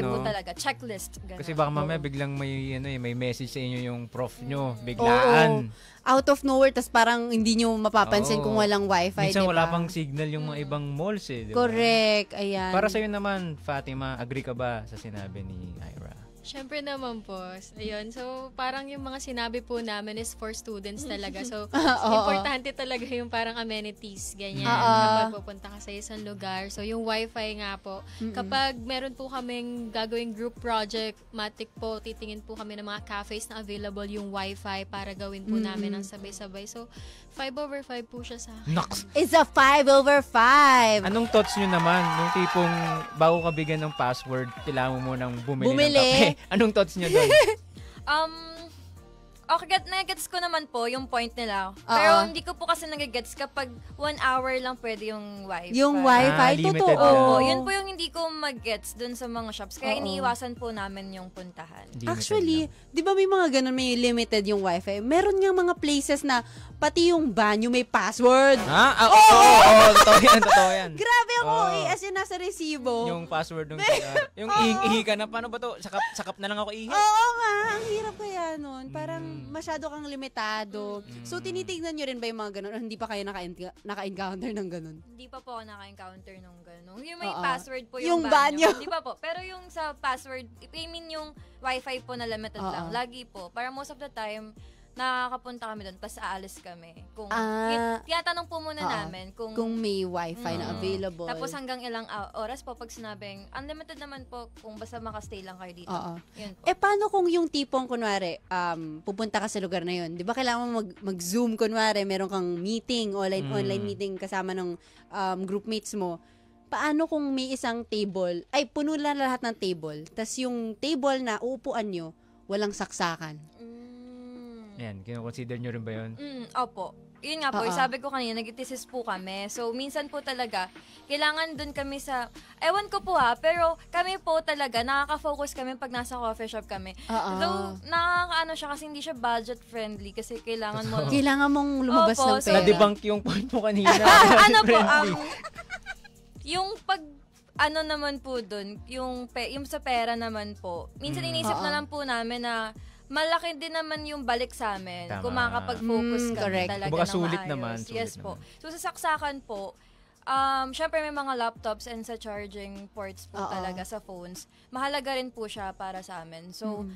po talaga. Checklist. Ganun. Kasi baka mamaya biglang may message sa inyo yung prof nyo. Biglaan. Out of nowhere, tas parang hindi nyo mapapansin kung walang Wi-Fi, minsan diba? Wala pang signal yung mga ibang malls diba? Correct. Ayan. Para sa'yo naman, Fatima, agree ka ba sa sinabi ni Ira? Syempre naman po. Ayun. So, parang yung mga sinabi po namin is for students talaga. So, importante talaga yung parang amenities, ganyan. Kapag pupunta ka sa isang lugar. So, yung Wi-Fi nga po. Kapag meron po kaming gagawing group project, matik po, titingin po kami ng mga cafes na available yung Wi-Fi para gawin po namin ng sabay-sabay. So, 5/5 po siya sa akin. Naks! It's a 5/5. Anong thoughts nyo naman? Nung tipong bago ka bigyan ng password, kailangan mo munang bumili ng kape. Anong thoughts nyo doon? Okay, nagigets ko naman po yung point nila. Pero hindi ko po kasi nagigets kapag 1 hour lang pwede yung wifi. Yung wifi, limited totoo. Opo, yun po yung hindi ko mag-gets dun sa mga shops. Kaya iniiwasan po namin yung puntahan. Actually, di ba may mga ganun, may limited yung wifi? Meron nga mga places na pati yung banyo may password. Oo, totoo yan. Grabe ako, as in nasa resibo. Yung password ng yung ihi ka na, paano ba to? Sakap na lang ako ihi. Oo nga, ang hirap kaya nun. Parang masyado kang limitado. So, tinitignan nyo rin ba yung mga ganun? O hindi pa kayo naka-encounter ng ganun? Hindi pa po ako naka-encounter nung gano'n. Yung may password po Yung yung banyo. Hindi pa po. Pero yung sa password, I mean yung wifi po na limited lang. Lagi po. Para most of the time, nakakapunta kami doon, tapos aalis kami. Kung tinatanong po muna namin kung may wifi na available. Tapos hanggang ilang oras po pag sinabing, unlimited naman po kung basta makastay lang kayo dito. Yun po. Paano kung yung tipong, kunwari, pupunta ka sa lugar na yun? Di ba kailangan mo mag-zoom, kunwari, meron kang meeting, online meeting kasama ng groupmates mo. Paano kung may isang table, puno lang lahat ng table, tas yung table na uupuan nyo, walang saksakan? Yan, kino-consider nyo rin ba yun? Opo. Yun nga po, sabi ko kanina, nag-thesis po kami. So, minsan po talaga, kailangan dun kami sa, ewan ko po pero kami po talaga, nakaka-focus kami pag nasa coffee shop kami. Though, nakakaano siya kasi hindi siya budget-friendly kasi kailangan mo... Kailangan mong lumabas ng pera. Na-debunk yung point mo kanina. Ano po, yung pag naman po dun, yung sa pera naman po, minsan inisip na lang po namin na malaki din naman yung balik sa amin kung makakapag-focus kami talaga ng sulit maayos. naman. Yes po. So sa saksakan po, syempre may mga laptops and sa charging ports po talaga sa phones. Mahalaga rin po siya para sa amin. So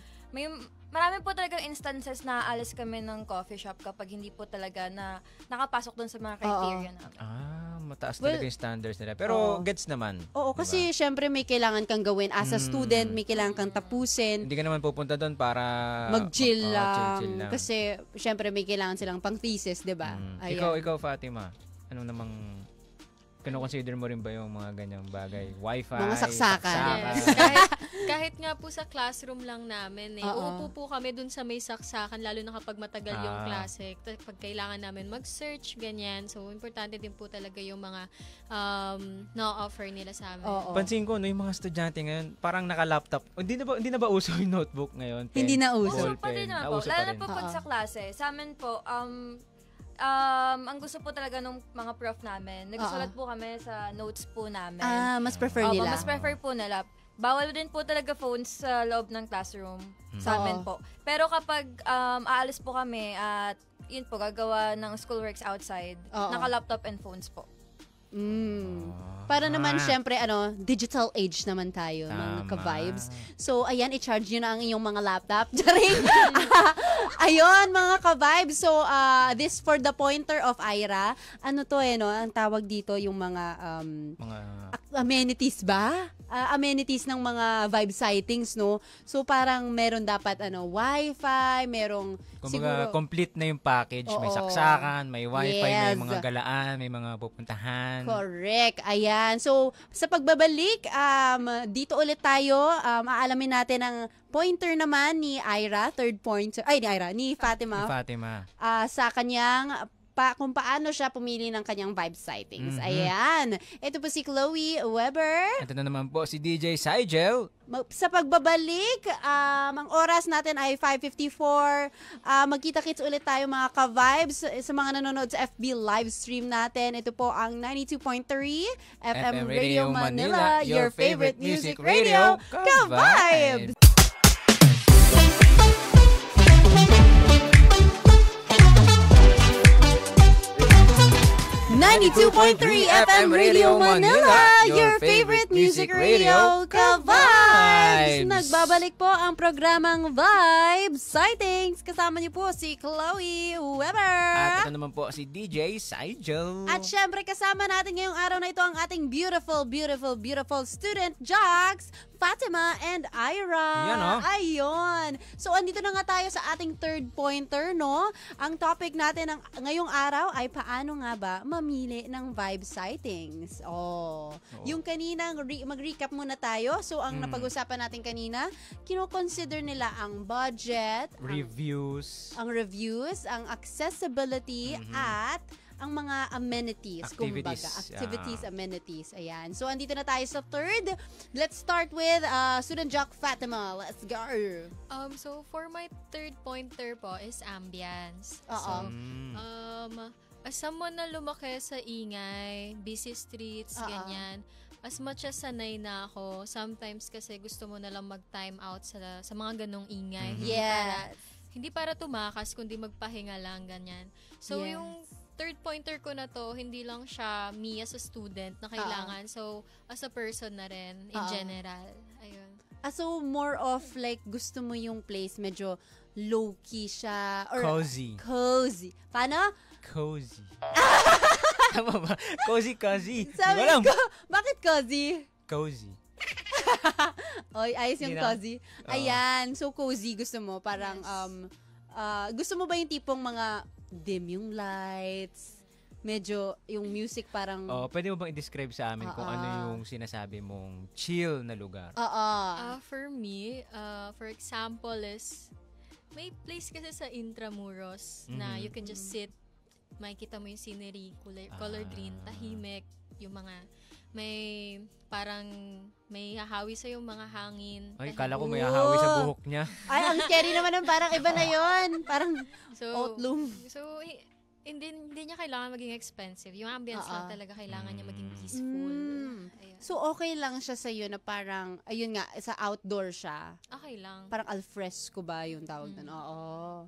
marami po talaga instances na aalis kami ng coffee shop kapag hindi po talaga na nakapasok dun sa mga criteria namin. Mataas talaga yung standards nila. Pero gets naman. Oo, diba? Kasi syempre may kailangan kang gawin as a student, may kailangan kang tapusin. Hindi ka naman pupunta doon para mag-chill lang. Chill lang. Kasi syempre may kailangan silang pang thesis, 'di ba? Ikaw Fatima, ano namang kino-consider mo rin ba yung mga ganyang bagay? Wifi, mga saksakan. Yes. kahit nga po sa classroom lang namin uupo po kami dun sa may saksakan, lalo na kapag matagal yung klase. Pag kailangan namin mag-search, ganyan. So, importante din po talaga yung mga na-offer nila sa amin. Pansin ko, yung mga estudyante ngayon, parang naka-laptop. Hindi na ba uso yung notebook ngayon? Hindi na uso. Uso pa din naman po. Lalo na po pag sa klase. Sa amin po, ang gusto po talaga ng mga prof namin, nagsusulat po kami sa notes po namin. Mas prefer nila. Mas prefer po nila. Bawal din po talaga phones sa loob ng classroom sa amin po. Pero kapag aalis po kami at yun po, gagawa ng schoolworks outside, naka-laptop and phones po. Para naman, syempre, digital age naman tayo, mga ka-vibes. So, ayan, i-charge nyo na ang inyong mga laptop. Charing! Ayun, mga ka-vibes. So, this for the pointer of Ira. Ano to ang tawag dito, yung mga amenities ba? Amenities ng mga vibe sightings, no? So, parang meron dapat, wifi, merong siguro complete na yung package. May saksakan, may wifi, may mga galaan, may mga pupuntahan. Correct. Ayan. So, sa pagbabalik, dito ulit tayo, aalamin natin ang pointer naman ni Ira, third pointer, ni Fatima. Sa kanyang kung paano siya pumili ng kanyang vibe sightings. Ayan. Ito po si Chloe Weber. Ito na naman po si DJ Sigel. Sa pagbabalik, ang oras natin ay 5:54. Magkita-kits ulit tayo mga ka-vibes sa mga nanonood sa FB live stream natin. Ito po ang 92.3 FM Radio Manila, your favorite music radio, ka-vibes! 92.3 FM Radio Manila, your favorite music radio, ka-vibes! Nagbabalik po ang programang Vibe Sightings. Kasama niyo po si Chloe Weber. At ito naman po si DJ Sigel. At syempre kasama natin ngayong araw na ito ang ating beautiful, beautiful, beautiful student jocks, Fatima and Ira. Yan, Ayun. So, andito na nga tayo sa ating third pointer, no? Ang topic natin ngayong araw ay paano nga ba mamili ng vibe sightings. Yung kaninang mag-recap muna tayo. So, ang napag-usapan pinag-usapan natin kanina, kino-consider nila ang budget, reviews, ang accessibility, at ang mga amenities, activities, amenities. Ayan. So, andito na tayo sa third. Let's start with Student Jock Fatima. Let's go. So, for my third pointer po is ambience. Oo. So, as someone na lumaki sa ingay, busy streets, ganyan, as much as sanay na ako, sometimes kasi gusto mo na lang mag-time out sa mga ganong ingay. Yes. Hindi para tumakas, kundi magpahinga lang, ganyan. So, yung third pointer ko na to, hindi lang siya me as a student na kailangan. So, as a person na rin, in general. Ayun. So, more of like, gusto mo yung place, medyo low-key siya. Or, cozy. Paano? Cozy. Tama ba? Cozy. Sabi ko, bakit cozy? Cozy. Oy, ayos yung cozy. Ayan, so cozy gusto mo. Parang, gusto mo ba yung tipong mga dim yung lights, medyo yung music parang... Pwede mo bang i-describe sa amin kung ano yung sinasabi mong chill na lugar? For me, for example is, may place kasi sa Intramuros na you can just sit, makikita mo yung scenery, color green, tahimik, yung mga may hahawi sa yung mga hangin. Ay, kala ko may hahawi sa buhok niya. Ay, ang scary naman ng parang iba na yon. Parang outloom. So, hindi niya kailangan maging expensive. Yung ambience lang talaga kailangan niya maging peaceful. So, okay lang siya sa'yo na parang, ayun nga, sa outdoor siya. Okay lang. Parang alfresco ba yung tawag doon? Oo.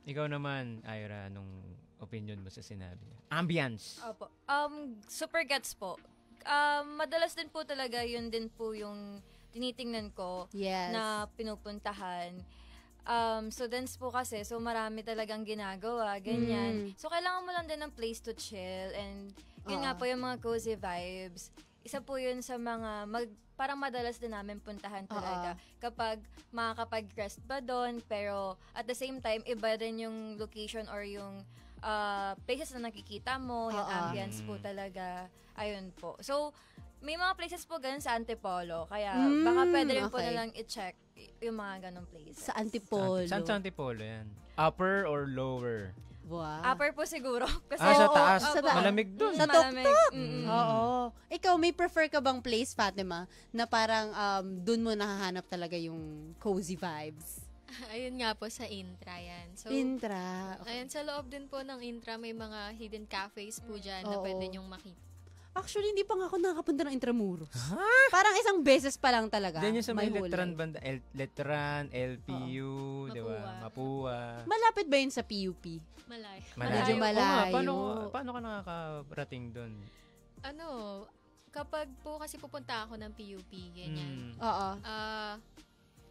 Ikaw naman, Ira, anong opinion mo sa sinabi niya? Ambience. Opo. Super gets po. Madalas din po talaga yun din po yung tinitingnan ko na pinupuntahan. Students po kasi, so marami talagang ginagawa, ganyan. So kailangan mo lang din ng place to chill and yun nga po yung mga cozy vibes. Isa po yun sa mga parang madalas din namin puntahan talaga kapag makakapag-rest ba doon, pero at the same time, iba din yung location or yung places na nakikita mo, yung ambience po talaga. Ayun po. So, may mga places po ganun sa Antipolo. Kaya, baka pwede rin po nalang i-check yung mga ganun places. Sa Antipolo. Saan sa Antipolo yan? Upper or lower? Wow. Upper po siguro. Kasi, sa taas. Sa taas. Malamig dun. Sa tuktok. Oo. Ikaw, may prefer ka bang place, Fatima, na parang dun mo nahahanap talaga yung cozy vibes? Ayun nga po, sa Intra yan. So, Intra. Okay. Ayun, sa loob din po ng Intra, may mga hidden cafes po dyan na pwede nyong makita. Actually, hindi pa nga ako nakapunta ng Intramuros. Parang isang beses pa lang talaga. Diyan yung sa may Letran banda. Letran, LPU, di ba? Mapua. Malapit ba yun sa PUP? Malayo. Medyo malayo. Paano ka nakakarating doon? Kapag po kasi pupunta ako ng PUP, ganyan.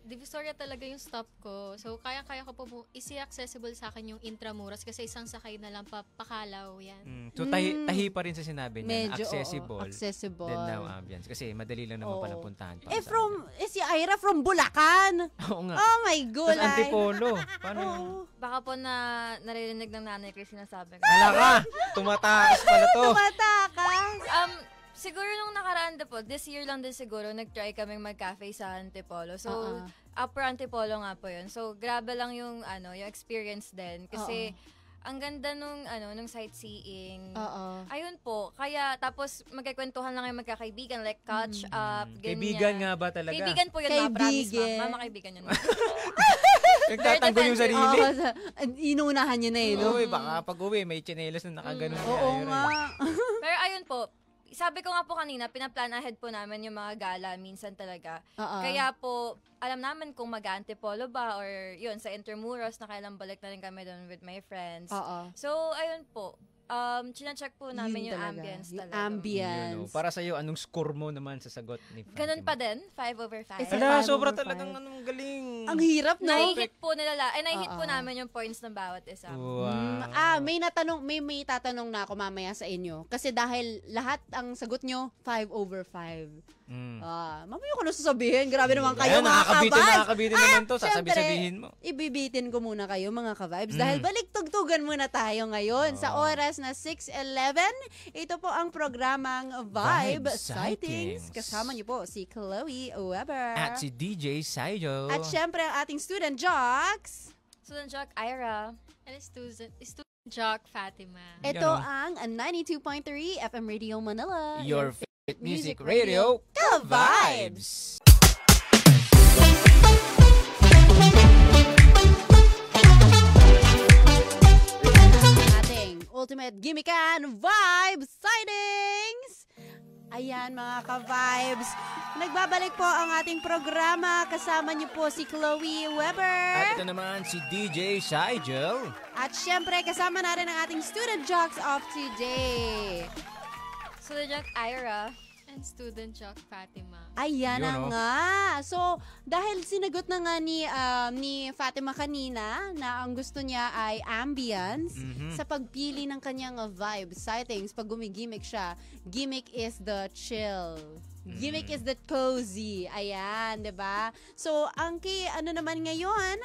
Divisoria talaga yung stop ko. So, kaya-kaya ko po easy accessible sa akin yung Intramuros kasi isang sakay na lang Pakalaw yan. So, tahi pa rin sa sinabi niya. Medyo, accessible. Then now ambience. Kasi madali lang naman palang puntahan. Si Ira from Bulacan. Oo nga. Oh my God. Tapos Antipolo. Paano yung... Baka po narinig ng nanay ko yung sinasabi ko. Hala ka! Tumatakas pala to. Tumatakas. Siguro nung nakaraan po, this year lang din siguro, nag-try kaming mag-cafe sa Antipolo. So, Upper Antipolo nga po yun. So, grabe lang yung, yung experience din. Kasi, ang ganda nung sightseeing. Ayun po. Kaya, tapos, magkikwentuhan lang yung magkakaibigan, like, catch up, ganyan. Kaibigan nga ba talaga? Kaibigan po yun, promise, ma'am. Mama, kaibigan yun. Nagtatanggol yung sarili. Inuunahan niya na no? Baka pag-uwi, may tsinelas na nakaganon. Oo nga. Pero ayun po, sabi ko nga po kanina, pinaplan ahead po namin yung mga gala minsan talaga. Kaya po, alam namin kung mag-Antipolo ba or yun, sa Intramuros, nakailang balik na rin kami doon with my friends. So, ayun po. China-check po namin yung ambience talaga. Ambience. Para sa'yo, anong score mo naman sa sagot ni Fatima? Ganun pa din, 5/5. Ala, sobra talagang galing. Ang hirap, no? Nai-hit po namin yung points ng bawat isa. Wow. May tatanong na ako mamaya sa inyo. Kasi dahil lahat ang sagot nyo, 5/5. Mamaya ko na sasabihin. Grabe naman kayo, mga ka-vibes. Nakakabitin naman to. Sasabi-sabihin mo. Ibibitin ko muna kayo, mga ka-vibes. Dahil balik-tugtugan muna tayo ngayon sa oras na 6:11. Ito po ang programang Vibe Sightings. Kasama niyo po si Chloe Weber. At si DJ Saijo. At syempre ang ating student jocks. Student Jock Ira. And student Jock Fatima. Ito ang 92.3 FM Radio Manila. Your favorite music radio, Ka-Vibes! Ating ultimate gimmickan Vibe Sightings! Ayan, mga ka-vibes. Nagbabalik po ang ating programa. Kasama niyo po si Chloe Weber. At ito naman si DJ Saijo. At syempre, kasama na rin ang ating student jocks of today. Student Jock Ira. And student Jock Fatima. Ayan na nga. So, dahil sinagot na nga ni Fatima kanina na ang gusto niya ay ambience sa pagpili ng kanyang vibe sightings. Pag gumigimik siya, gimmick is the chill. Gimmick is the cozy. Ayan, 'di ba? So, ang ano naman ngayon,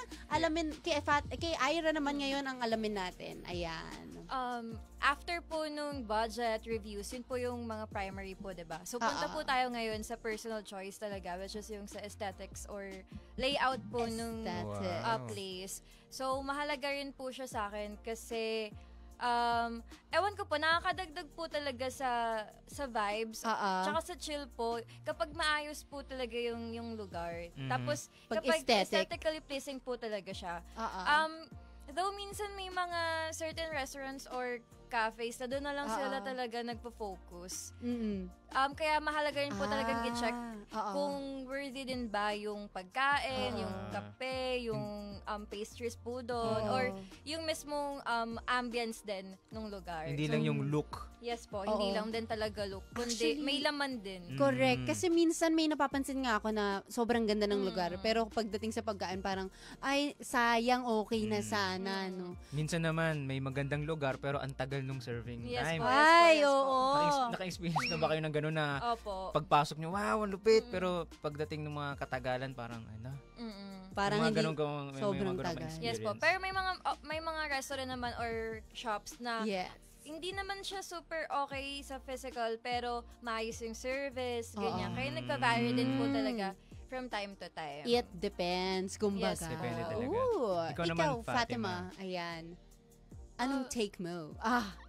kay Ira naman ngayon ang alamin natin. Ayan. After po nung budget reviews, yun po yung mga primary po, diba? So, punta po tayo ngayon sa personal choice talaga, which is yung sa aesthetics or layout po nung place. So, mahalaga rin po siya sa akin kasi, ewan ko po, nakakadagdag po talaga sa vibes, tsaka sa chill po, kapag maayos po talaga yung lugar. Tapos, kapag aesthetically pleasing po talaga siya. Though minsan may mga certain restaurants or cafes na doon na lang sila talaga nagpo-focus. Kaya mahalaga rin po talagang i-check kung worthy din ba yung pagkain, yung kape, yung pastries po doon, or yung mismong ambience din ng lugar. Hindi lang yung look. Yes po, hindi lang din talaga look, kundi may laman din. Correct. Kasi minsan may napapansin nga ako na sobrang ganda ng lugar, pero pagdating sa pagkain parang, ay, sayang, okay na sana, no? Minsan naman, may magandang lugar, pero ang tagal nung serving time. Ay, oo. Naka-experience na ba kayo ng gano'n na pagpasok nyo, wow, ang lupit, pero pagdating ng mga katagalan, parang, parang hindi, sobrang tagal. Yes po. Pero may mga restaurant naman or shops na hindi naman siya super okay sa physical, pero maayos yung service, ganyan. Kaya nagpa-vary din po talaga from time to time. It depends, kumbaga. Yes, depende talaga. Ikaw naman, Fatima. Ayan. Anong take mo?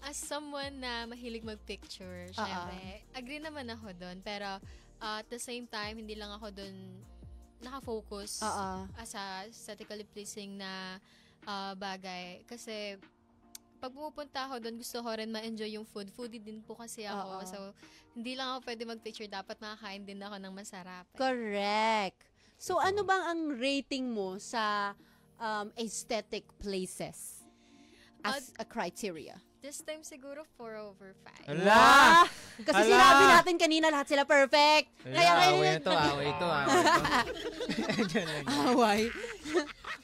As someone na mahilig mag-picture, syempre, agree naman ako doon. Pero at the same time, hindi lang ako doon nakafocus as a aesthetically pleasing na bagay. Kasi pag pumupunta ako doon, gusto ko rin ma-enjoy yung food. Foodie din po kasi ako. So, hindi lang ako pwede mag-picture. Dapat makakain din ako ng masarap. Correct. So, ano bang ang rating mo sa aesthetic places as a criteria? This time siguro 4/5. Ala! Kasi sinabi natin kanina lahat sila perfect. Away ito. Away.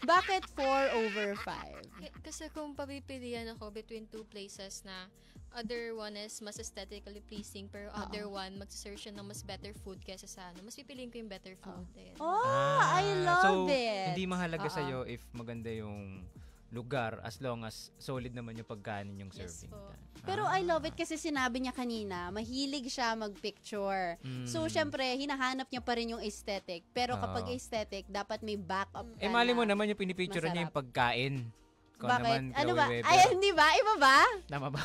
Bakit 4/5? Kasi kung papipilian ako between two places na other one is mas aesthetically pleasing pero other one magsasearch siya ng mas better food kaysa sa mas pipiliin ko yung better food. I love it. So, hindi mahalaga sa'yo if maganda yung lugar as long as solid naman yung pagkain yung serving. Pero I love it kasi sinabi niya kanina, mahilig siya mag-picture. So, syempre, hinahanap niya pa rin yung aesthetic. Pero kapag aesthetic, dapat may backup ka mali mo naman yung pinipicture niya yung pagkain. Bakit? Ano ba? Ay, hindi ba? Iba ba? Tama ba?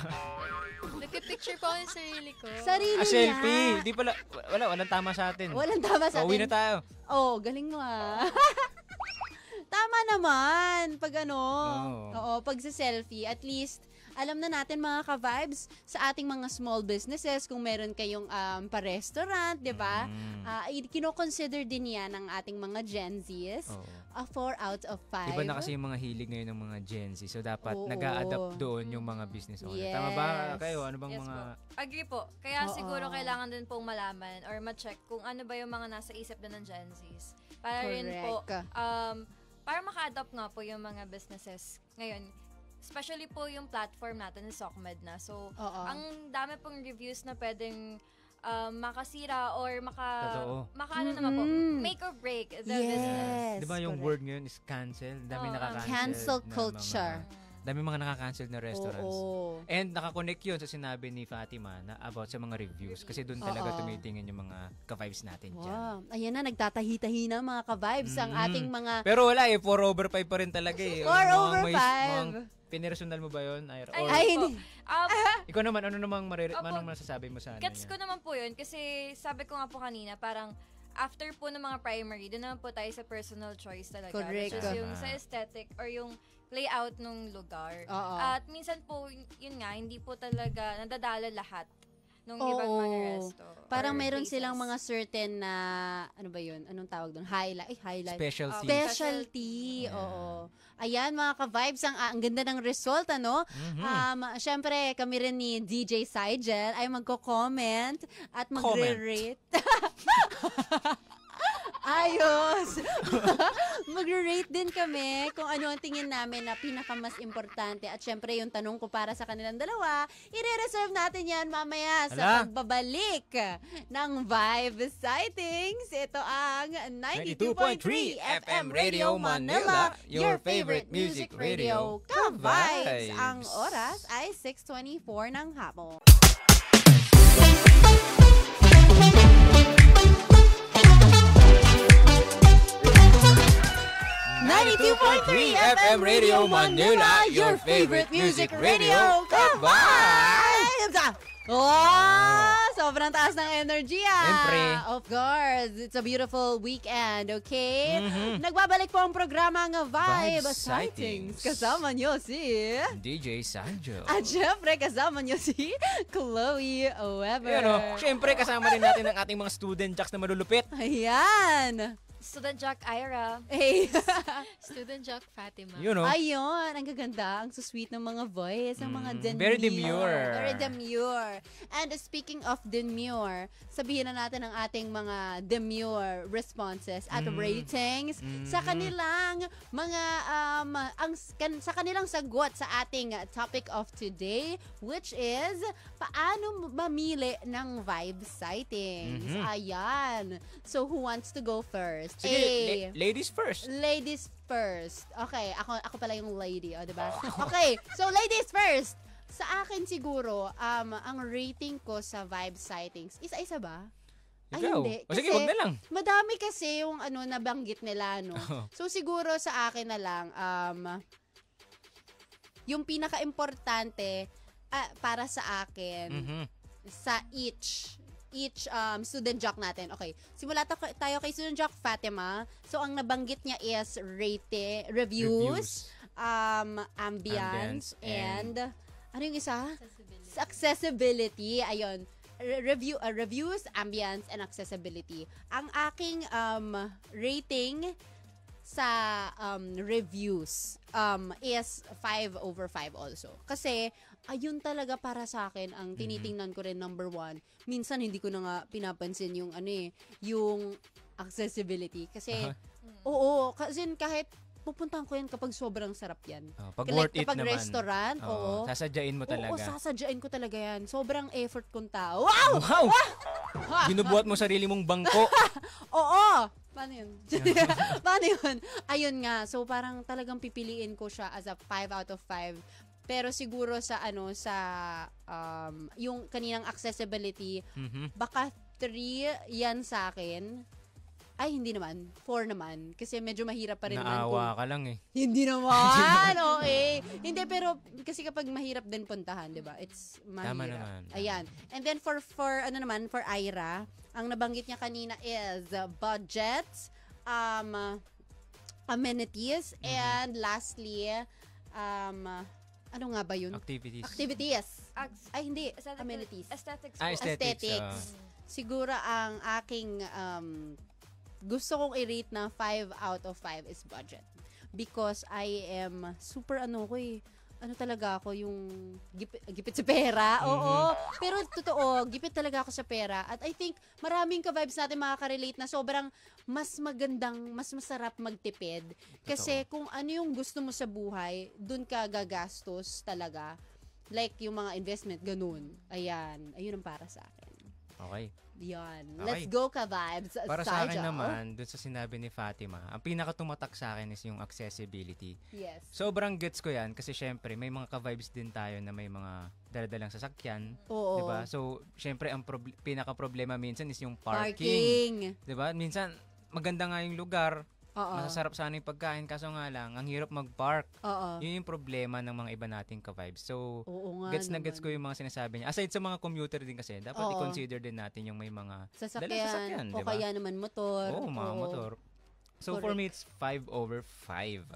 Nagpipicture po ako ng sarili ko. Sarili niya. Selfie. Di pala, walang tama sa atin. Walang tama sa atin. Uwi na tayo. Galing mo Tama naman. Pag pag selfie, at least, alam na natin mga ka-vibes sa ating mga small businesses, kung meron kayong pa-restaurant, di ba? Kino-consider din yan ng ating mga Gen Zs. 4 out of 5. Iba na kasi yung mga hilig ngayon ng mga Gen Z. So, dapat nag-a-adapt doon yung mga business owner. Tama ba kayo? Ano bang mga... Po. Agree po. Kaya siguro kailangan din pong malaman or ma-check kung ano ba yung mga nasa isip na ng Gen Zs. Para rin po, para maka-adapt nga po yung mga businesses ngayon. Especially po yung platform natin, SOCMED na. So, ang dami pong reviews na pwedeng makasira or Totoo. ano naman po, make or break the business. Di ba yung word ngayon is cancel? Dami nakaka-cancel. Cancel culture. Dami mga nakaka-cancel na restaurants. Oo. And nakakonect yun sa sinabi ni Fatima na about sa mga reviews. Kasi doon talaga tumitingin yung mga ka-vibes natin dyan. Wow. Ayan na, nagtatahi-tahi na mga ka-vibes ang ating mga... Pero wala 4/5 pa rin talaga 4/5. Pinersonal mo ba yun? Ay, hindi. Ikaw naman, ano namang masasabi mo sa ano Gets ko naman po yun kasi sabi ko nga po kanina, parang after po ng mga primary, doon naman po tayo sa personal choice talaga. Correct. Which is yung sa aesthetic or yung layout ng lugar. At minsan po, yun nga, hindi po talaga nadadala lahat nung ibang mga resto. Parang meron places. silang mga certain na, ano ba yun? Anong tawag doon? Highlight. Specialty. Specialty. Oo. Ayan, mga ka-vibes, ang ganda ng result, ano? Syempre, kami rin ni DJ Sigel ay magko-comment at magre-rate. Ayos! Magre-rate din kami kung ano ang tingin namin na pinakamas importante. At syempre, yung tanong ko para sa kanilang dalawa, i-reserve natin yan mamaya sa pagbabalik ng Vibe Sightings. Ito ang 92.3 FM Radio Manila, your favorite music radio. Ka-vibes! Ang oras ay 6:24 ng hapon. 92.3 FM Radio Manila, your favorite music radio. Ka-vibes! Oh, sobrang taas ng energy Siyempre. Of course, it's a beautiful weekend, okay? Nagbabalik po ang programa ng Vibe Sightings. Kasama nyo si DJ Sanjo. At syempre, kasama nyo si Chloe Weber. Syempre kasama rin natin ang ating mga student jacks na malulupit. Ayan. Student Jack Ira. Hey. Student Jack Fatima. Ayun, ang gaganda, ang sweet ng mga voice, ang mga demure. Very demure. Very demure. And speaking of demure, sabihin na natin ang ating mga demure responses at ratings sa kanilang mga sa kanilang sagot sa ating topic of today, which is paano mamili ng vibe sightings. Ayan. So who wants to go first? Sige, ladies first. Ladies first. Okay, ako pala yung lady, diba? Okay, so ladies first. Sa akin siguro, ang rating ko sa vibe sightings, isa-isa ba? Ay, hindi. Sige, wag na lang. Madami kasi yung nabanggit nila, no? So siguro sa akin na lang, yung pinaka-importante para sa akin, sa each student jock natin. Okay, simula tayo kay student jock Fatima. So, ang nabanggit niya is reviews, ambience, and ano yung isa? Accessibility. Ayun. Reviews, ambience, and accessibility. Ang aking rating sa reviews is 5/5 also. Kasi, ayun talaga para sa akin ang tinitingnan ko rin number 1. Minsan hindi ko na nga pinapansin yung yung accessibility kasi kasi kahit pupuntahan ko yan kapag sobrang sarap yan. Pag worth it kapag naman. Restaurant, sasadyain mo talaga. Sasadyain ko talaga yan. Sobrang effort kong tao. Wow! Ginubuhat mo sarili mong bangko. Oo! Paano yun? Paano yun? Ayun nga. So, parang talagang pipiliin ko siya as a 5 out of 5. Pero siguro sa yung kaninang accessibility, baka 3 yan sa akin. Ay, hindi naman. 4 naman. Kasi medyo mahirap pa rin naman. Naawa ka lang eh. Hindi naman. Okay. Hindi, pero kasi kapag mahirap din puntahan, di ba? It's mahirap. Tama naman. Ayan. And then for Ira, ang nabanggit niya kanina is budget, amenities, and lastly, ano nga ba yun? Activities. Ay, hindi. Amenities. Aesthetics. Siguro ang aking gusto kong i-rate na 5 out of 5 is budget. Because I am super talaga ako yung gipit sa pera. Oo. Pero totoo, gipit talaga ako sa pera. At I think maraming ka-vibes natin makaka-relate na sobrang mas masarap magtipid. Kasi kung ano yung gusto mo sa buhay, dun ka gagastos talaga. Like yung mga investment, ganun. Ayan. Ayun ang para sa akin. Okay. Yan. Okay. Let's go ka-vibes. Para sa akin Saja. naman, dun sa sinabi ni Fatima, ang pinakatumatak sa akin is yung accessibility. Yes. Sobrang gets ko yan kasi syempre may mga ka-vibes din tayo na may mga daladalang sasakyan. Oo. Diba? So, syempre ang pinaka-problema minsan is yung parking. Parking. Diba? Minsan, maganda nga yung lugar, Oo. masasarap sana yung pagkain, kaso nga lang, ang hirap mag-park. Oo. Yun yung problema ng mga iba nating ka-vibes. So, Oo nga gets na naman. gets ko yung mga sinasabi niya. Aside sa mga commuter din kasi, dapat Oo. i-consider din natin yung may mga dalang Sasakyan. O diba? kaya naman motor. Oo, mga motor. So, for me, it's 5/5.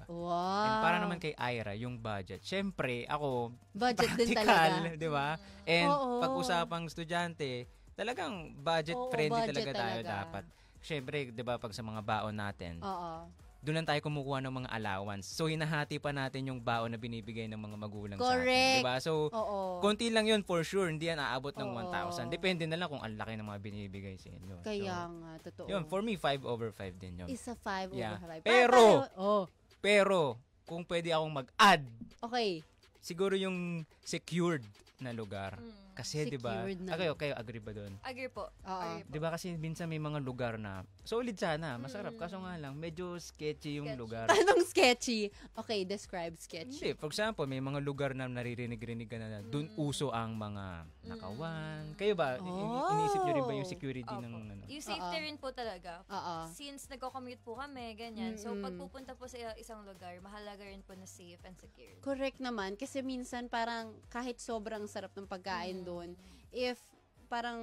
Wow. And para naman kay Ira, yung budget. Syempre, ako, Budget din practical, talaga. di ba? And Oo. pag-usapang estudyante, talagang budget Oo, friendly budget talaga tayo talaga. dapat. Syempre, di ba, pag sa mga baon natin, Oo. doon lang tayo kumukuha ng mga allowance. So, hinahati pa natin yung baon na binibigay ng mga magulang sa Correct. atin. Diba? So, Oo. konti lang yun for sure. Hindi yan aabot ng Oo. 1,000. Depende na lang kung ang laki ng mga binibigay sa inyo. Kaya So, nga, totoo. yun, for me, 5/5 din yun. Isa 5 Yeah. over 5. Pero, kung pwede akong mag-add, Okay. siguro yung secured na lugar. Kasi, di ba? Secured na. Kayo agree ba doon? Agree po. Oo. Agree po. Di ba kasi minsan may mga lugar na solid sana, masarap. Kaso nga lang, medyo sketchy yung Sketchy. lugar. Anong sketchy? Okay, describe sketchy. Hindi, for example, may mga lugar na naririnig-rinig ka na doon uso ang mga nakawan. Kayo ba? Iniisip nyo rin ba yung security Opo. ng ano? Yung safety rin po talaga. Oo. Since nagko-commute po kami, ganyan. So, pag pupunta po sa isang lugar, mahalaga rin po na safe and secure. Correct naman. Kasi minsan parang kahit sobrang sarap ng pagkain doon, if parang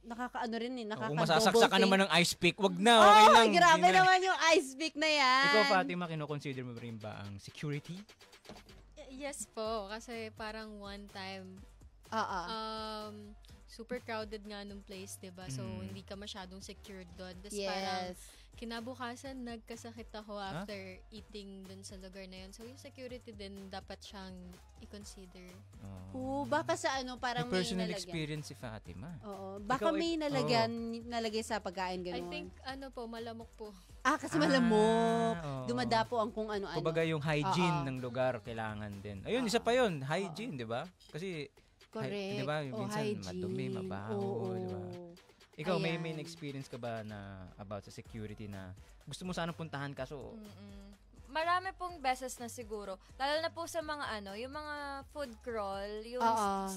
nakakaano rin Kung nakaka-double masasaksakan think. naman ng ice pick, wag na, okay lang. Oh, grabe Hindi na. naman yung ice pick na yan. Ikaw, Fatima, kino-consider mo rin ba ang security? Yes po, kasi parang one time, Oo. super crowded nga nung place, 'di ba? So hindi ka masyadong secured doon. Tapos parang Yes. kinabukasan nagkasakit ako after eating dun sa lugar na yun. So yung security din dapat siyang i-consider. Oo, baka sa ano, parang May personal may nalagyan. experience si Fatima. Oo, baka Ikaw, may nalagay sa pagkain I ganun. think malamok po. Kasi malamok. oo. Dumadapo ang kung ano-ano. Kumbaga yung hygiene Oo. ng lugar kailangan din. Ayun, isa pa yun, hygiene, di ba? Kasi, Correct. di ba, Oh, minsan hygiene. madumi, mabaho, Oo. di ba? Ikaw, may Ayan. experience ka ba na about sa security na gusto mo sana puntahan kaso Marami pong beses na siguro. Lalo na po sa mga yung mga food crawl, yung Oo.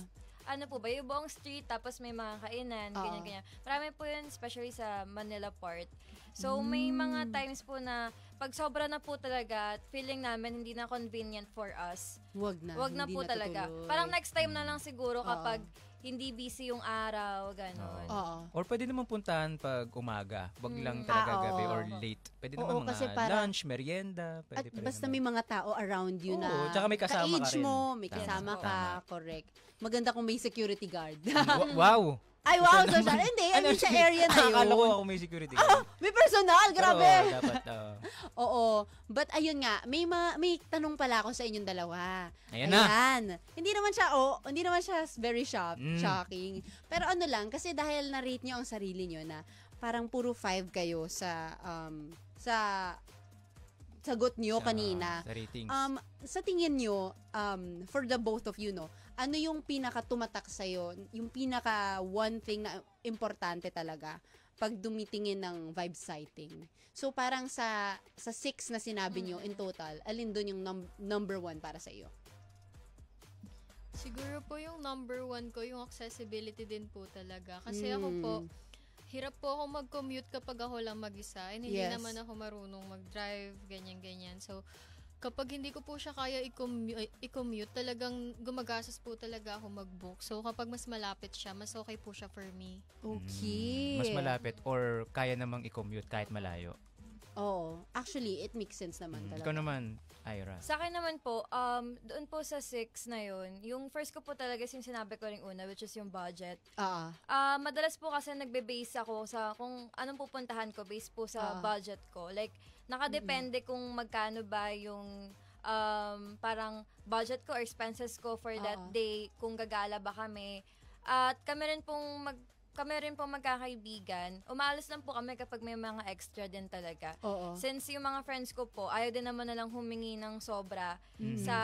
ano po ba, yung buong street, tapos may mga kainan, ganyan-ganyan. Marami po yun, especially sa Manila part. So, may mga times po na pag sobra na po talaga, feeling namin hindi na convenient for us. Wag na. Wag na hindi po talaga. tutuloy. Parang next time na lang siguro kapag hindi busy yung araw, gano'n. Oo. or pwede naman puntahan pag umaga, wag lang talaga oo. gabi or late. Pwede naman Oo, mga kasi parang- lunch, merienda, At pwede pa rin basta naman. may mga tao around you Oo, na tsaka may kasama ka ka-age rin. mo, may Tama. kasama Tama. ka, correct. Maganda kung may security guard. Wow! Ay, wow, social. Hindi, I mean sa area na yun. Akala ko ako may security guard. May personal, grabe. Pero, dapat, Oo. But ayun nga, may tanong pala ako sa inyong dalawa. Ayan na. Hindi naman siya very shocking. Pero ano lang, kasi dahil na-rate nyo ang sarili nyo na parang puro 5 kayo sa sagot nyo kanina. Sa ratings. Sa tingin nyo, for the both of you, no, ano yung pinaka-tumatak sa'yo, yung pinaka one thing na importante talaga pag dumitingin ng vibe sighting? So, parang sa 6 na sinabi nyo in total, alin doon yung number 1 para sa iyo? Siguro po yung number 1 ko, yung accessibility din po talaga. Kasi ako po, hirap po ako mag-commute kapag ako lang mag-isa. And hindi Yes. naman ako marunong mag-drive, ganyan-ganyan. So, kapag hindi ko po siya kaya i-commute, talagang gumagastos po talaga ako mag-book. So, kapag mas malapit siya, mas okay po siya for me. Okay. Mas malapit or kaya namang i-commute kahit malayo. Oo. Actually, it makes sense naman talaga. Ikaw naman, Ira. Sa akin naman po, doon po sa 6 na yun, yung first ko po talaga is yung sinabi ko rin una, which is yung budget. Madalas po kasi nagbe-base ako sa kung anong pupuntahan ko based po sa budget ko. Like, nakadepende kung magkano ba yung parang budget ko or expenses ko for that day, kung gagala ba kami. At kami rin pong kami rin po magkakaibigan, umaalis lang po kami kapag may mga extra din talaga. Since yung mga friends ko po, ayaw din naman nalang humingi ng sobra sa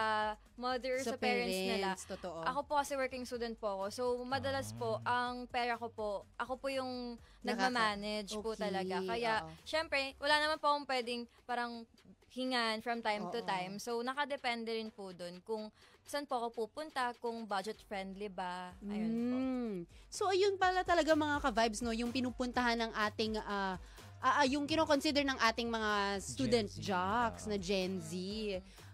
mother, sa parents nila. Totoo. Ako po kasi working student po ako. So, madalas po, ang pera ko po, ako po yung nagmamanage po talaga. Kaya, syempre, wala naman po akong pwedeng parang hingan from time to time. So, nakadepende rin po dun kung saan po ako pupunta, kung budget-friendly ba. Ayun po. So, ayun pala talaga mga ka-vibes, no? Yung pinupuntahan ng ating, yung kinoconsider ng ating mga student jocks na Gen Z.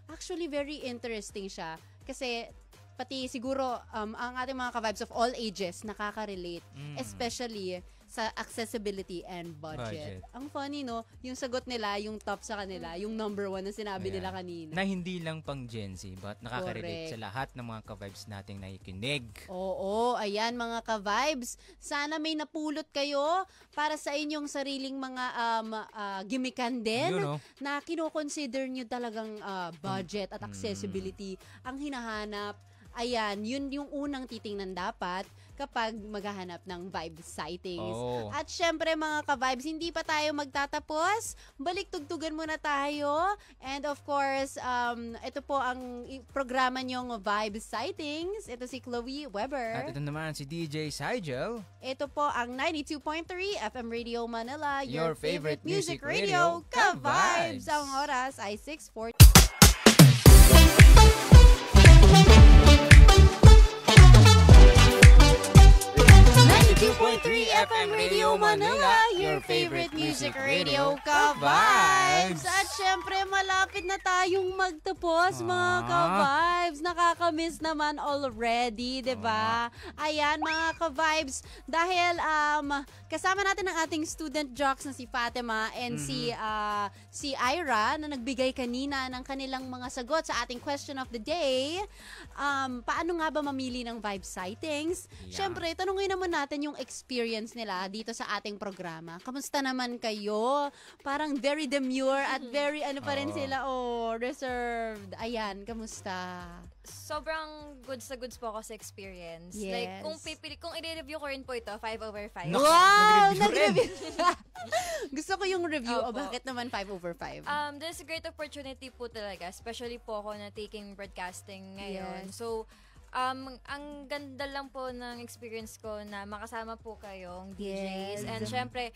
Actually, very interesting siya. Kasi, pati siguro, ang ating mga ka-vibes of all ages nakaka-relate. Especially sa accessibility and budget. Ang funny, no? Yung sagot nila, yung top sa kanila, yung number 1 na sinabi nila kanina. Na hindi lang pang Gen Z, but nakaka-relate sa lahat ng mga ka-vibes nating nakikinig. Oo, ayan mga ka-vibes. Sana may napulot kayo para sa inyong sariling mga gimikan din na kino-consider nyo talagang budget at accessibility ang hinahanap. Ayan, yun yung unang titingnan dapat kapag maghahanap ng vibe sightings. At syempre mga ka-vibes, hindi pa tayo magtatapos. Balik tugtugan muna tayo. And of course, ito po ang programa nyong Vibe Sightings. Ito si Chloe Weber. At ito naman si DJ Sigel. Ito po ang 92.3 FM Radio Manila, your favorite music radio, Ka-Vibes. Ang oras ay 6:40. 92.3 FM Radio Manila, your favorite music radio, Ka-Vibes. At syempre, malapit na tayong magtapos, mga Ka-Vibes. Nakakamiss naman already, diba? Ayan, mga Ka-Vibes, dahil kasama natin ang ating student jocks na si Fatima and si Ira na nagbigay kanina ng kanilang mga sagot sa ating question of the day. Paano nga ba mamili ng vibe sightings? Syempre, tanungin naman natin yung experience nila dito sa ating programa. Kamusta naman kayo? Parang very demure at very pa rin sila, reserved. Ayan, kamusta? Sobrang goods na goods po ako sa experience. Yes. Like, kung i-review ko rin po ito, 5/5. Wow! Nag-review. Gusto ko yung review. Bakit naman 5/5? There's a great opportunity po talaga, especially po ako na taking broadcasting ngayon. Yes. So, ang ganda lang po ng experience ko na makasama po kayong DJs. And syempre,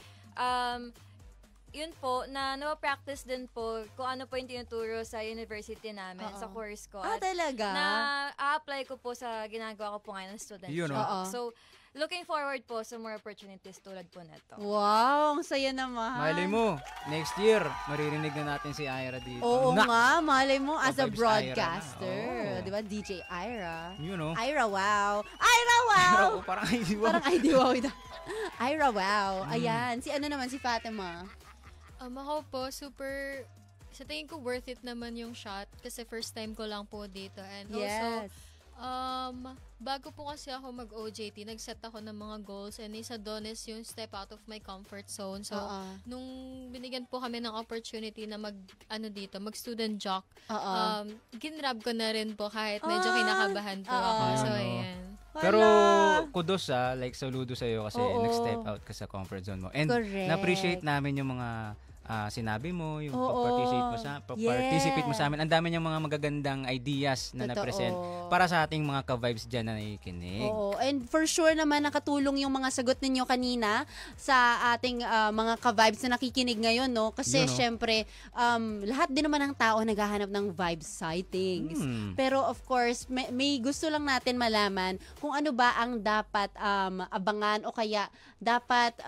yun po, na napapractice din po kung ano po yung tinuturo sa university namin, sa course ko. Talaga? Na a-apply ko po sa ginagawa ko po ngayon ng student job. So, looking forward po sa more opportunities tulad po neto. Wow, ang saya naman. Malay mo, next year, maririnig na natin si Ira dito. Oo nga, malay mo as a broadcaster. Di ba, DJ Ira? Ira, wow. Ira, wow! Parang ID wow. Parang ID wow. Ira, wow. Ayan, si si Fatima. Ako po, super, sa tingin ko worth it naman yung shot kasi first time ko lang po dito. And also, bago po kasi ako mag-OJT, nag-set ako ng mga goals and isa doon is yung step out of my comfort zone. So, nung binigyan po kami ng opportunity na mag-student jock, ginrab ko na rin po kahit medyo kinakabahan po ako. So, ayan. Pero kudos like saludo sa'yo kasi nag-step out ka sa comfort zone mo. And na-appreciate namin yung mga sinabi mo, yung participate mo sa amin. Ang dami niyang mga magagandang ideas na na-present para sa ating mga ka-vibes dyan na nakikinig. And for sure naman nakatulong yung mga sagot ninyo kanina sa ating mga ka-vibes na nakikinig ngayon, no? Kasi syempre, lahat din naman ng tao naghahanap ng vibe sightings. Pero of course, may gusto lang natin malaman kung ano ba ang dapat abangan o kaya dapat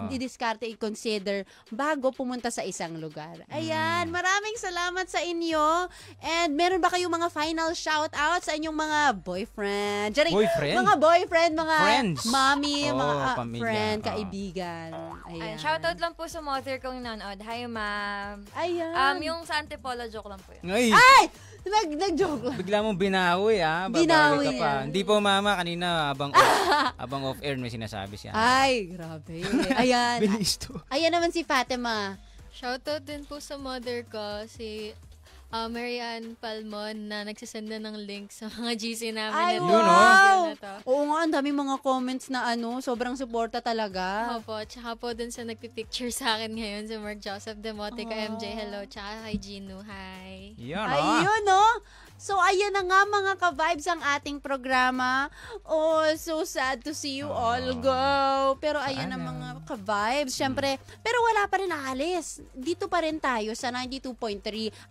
i-discard, i-consider bago pumunta sa isang lugar. Ayan, maraming salamat sa inyo. And meron ba kayong mga final shout-out sa inyong mga boyfriend? Mga boyfriend, mga friends, mommy, mga friend, kaibigan. Ayan. Shoutout lang po sa mother kong nanood. Hi, ma'am. Ayan. Yung sa Antipolo, joke lang po yun. Ay! Nag-joke lang. Bigla mong binawi, Binawi ka pa. Hindi po, mama, kanina abang off-air may sinasabi siya. Ay, grabe. Ayan. Bilis to. Ayan naman si Fatima. Shoutout din po sa mother ko, si Marian Palmon na nagsasend na ng link sa mga GC namin. Ay, na wow! na to. Oo nga, ang daming mga comments na sobrang suporta talaga. Opo, tsaka po dun sa nagpipicture sa akin ngayon, si Mark Joseph Demotica, MJ, hello, tsaka kay Gino, hi. Ayun, no? So, ayan na nga mga ka-vibes ang ating programa. Oh, so sad to see you all go. Pero ayan na mga ka-vibes. Siyempre, pero wala pa rin naalis. Dito pa rin tayo sa 92.3.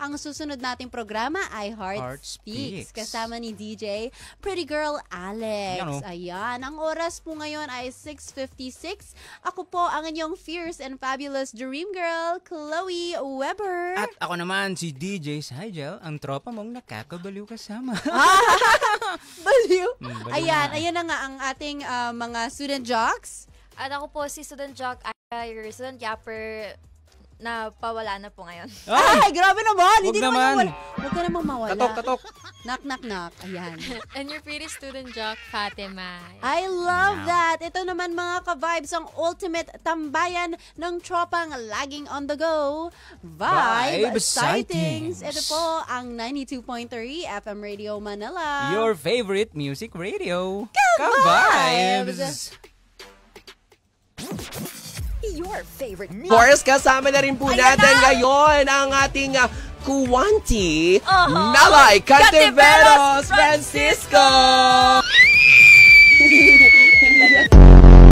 Ang susunod nating programa ay Heart Speaks. Kasama ni DJ Pretty Girl Alex. Ayan. Ang oras po ngayon ay 6:56. Ako po ang inyong fierce and fabulous dream girl, Chloe Weber. At ako naman si DJ Sigel, ang tropa mong nakakabaliw kasama. Baliw. Ayan na nga ang ating mga student jocks. At ako po si Student Jock, your student yapper na pawala na po ngayon. Ay, grabe naman. Huwag Hindi naman. Huwag ka namang mawala. Katok. Knock. Ayan. And your pretty student jock, Fatima. I love that. Ito naman mga ka-vibes, ang ultimate tambayan ng tropang laging on the go. Vibe Sightings. Ito po ang 92.3 FM Radio Manila. Your favorite music radio. Ka-vibes! Your favorite. Of course, kasama na rin po natin ngayon ang ating Kuwanti, Melay Cantiveros Francisco!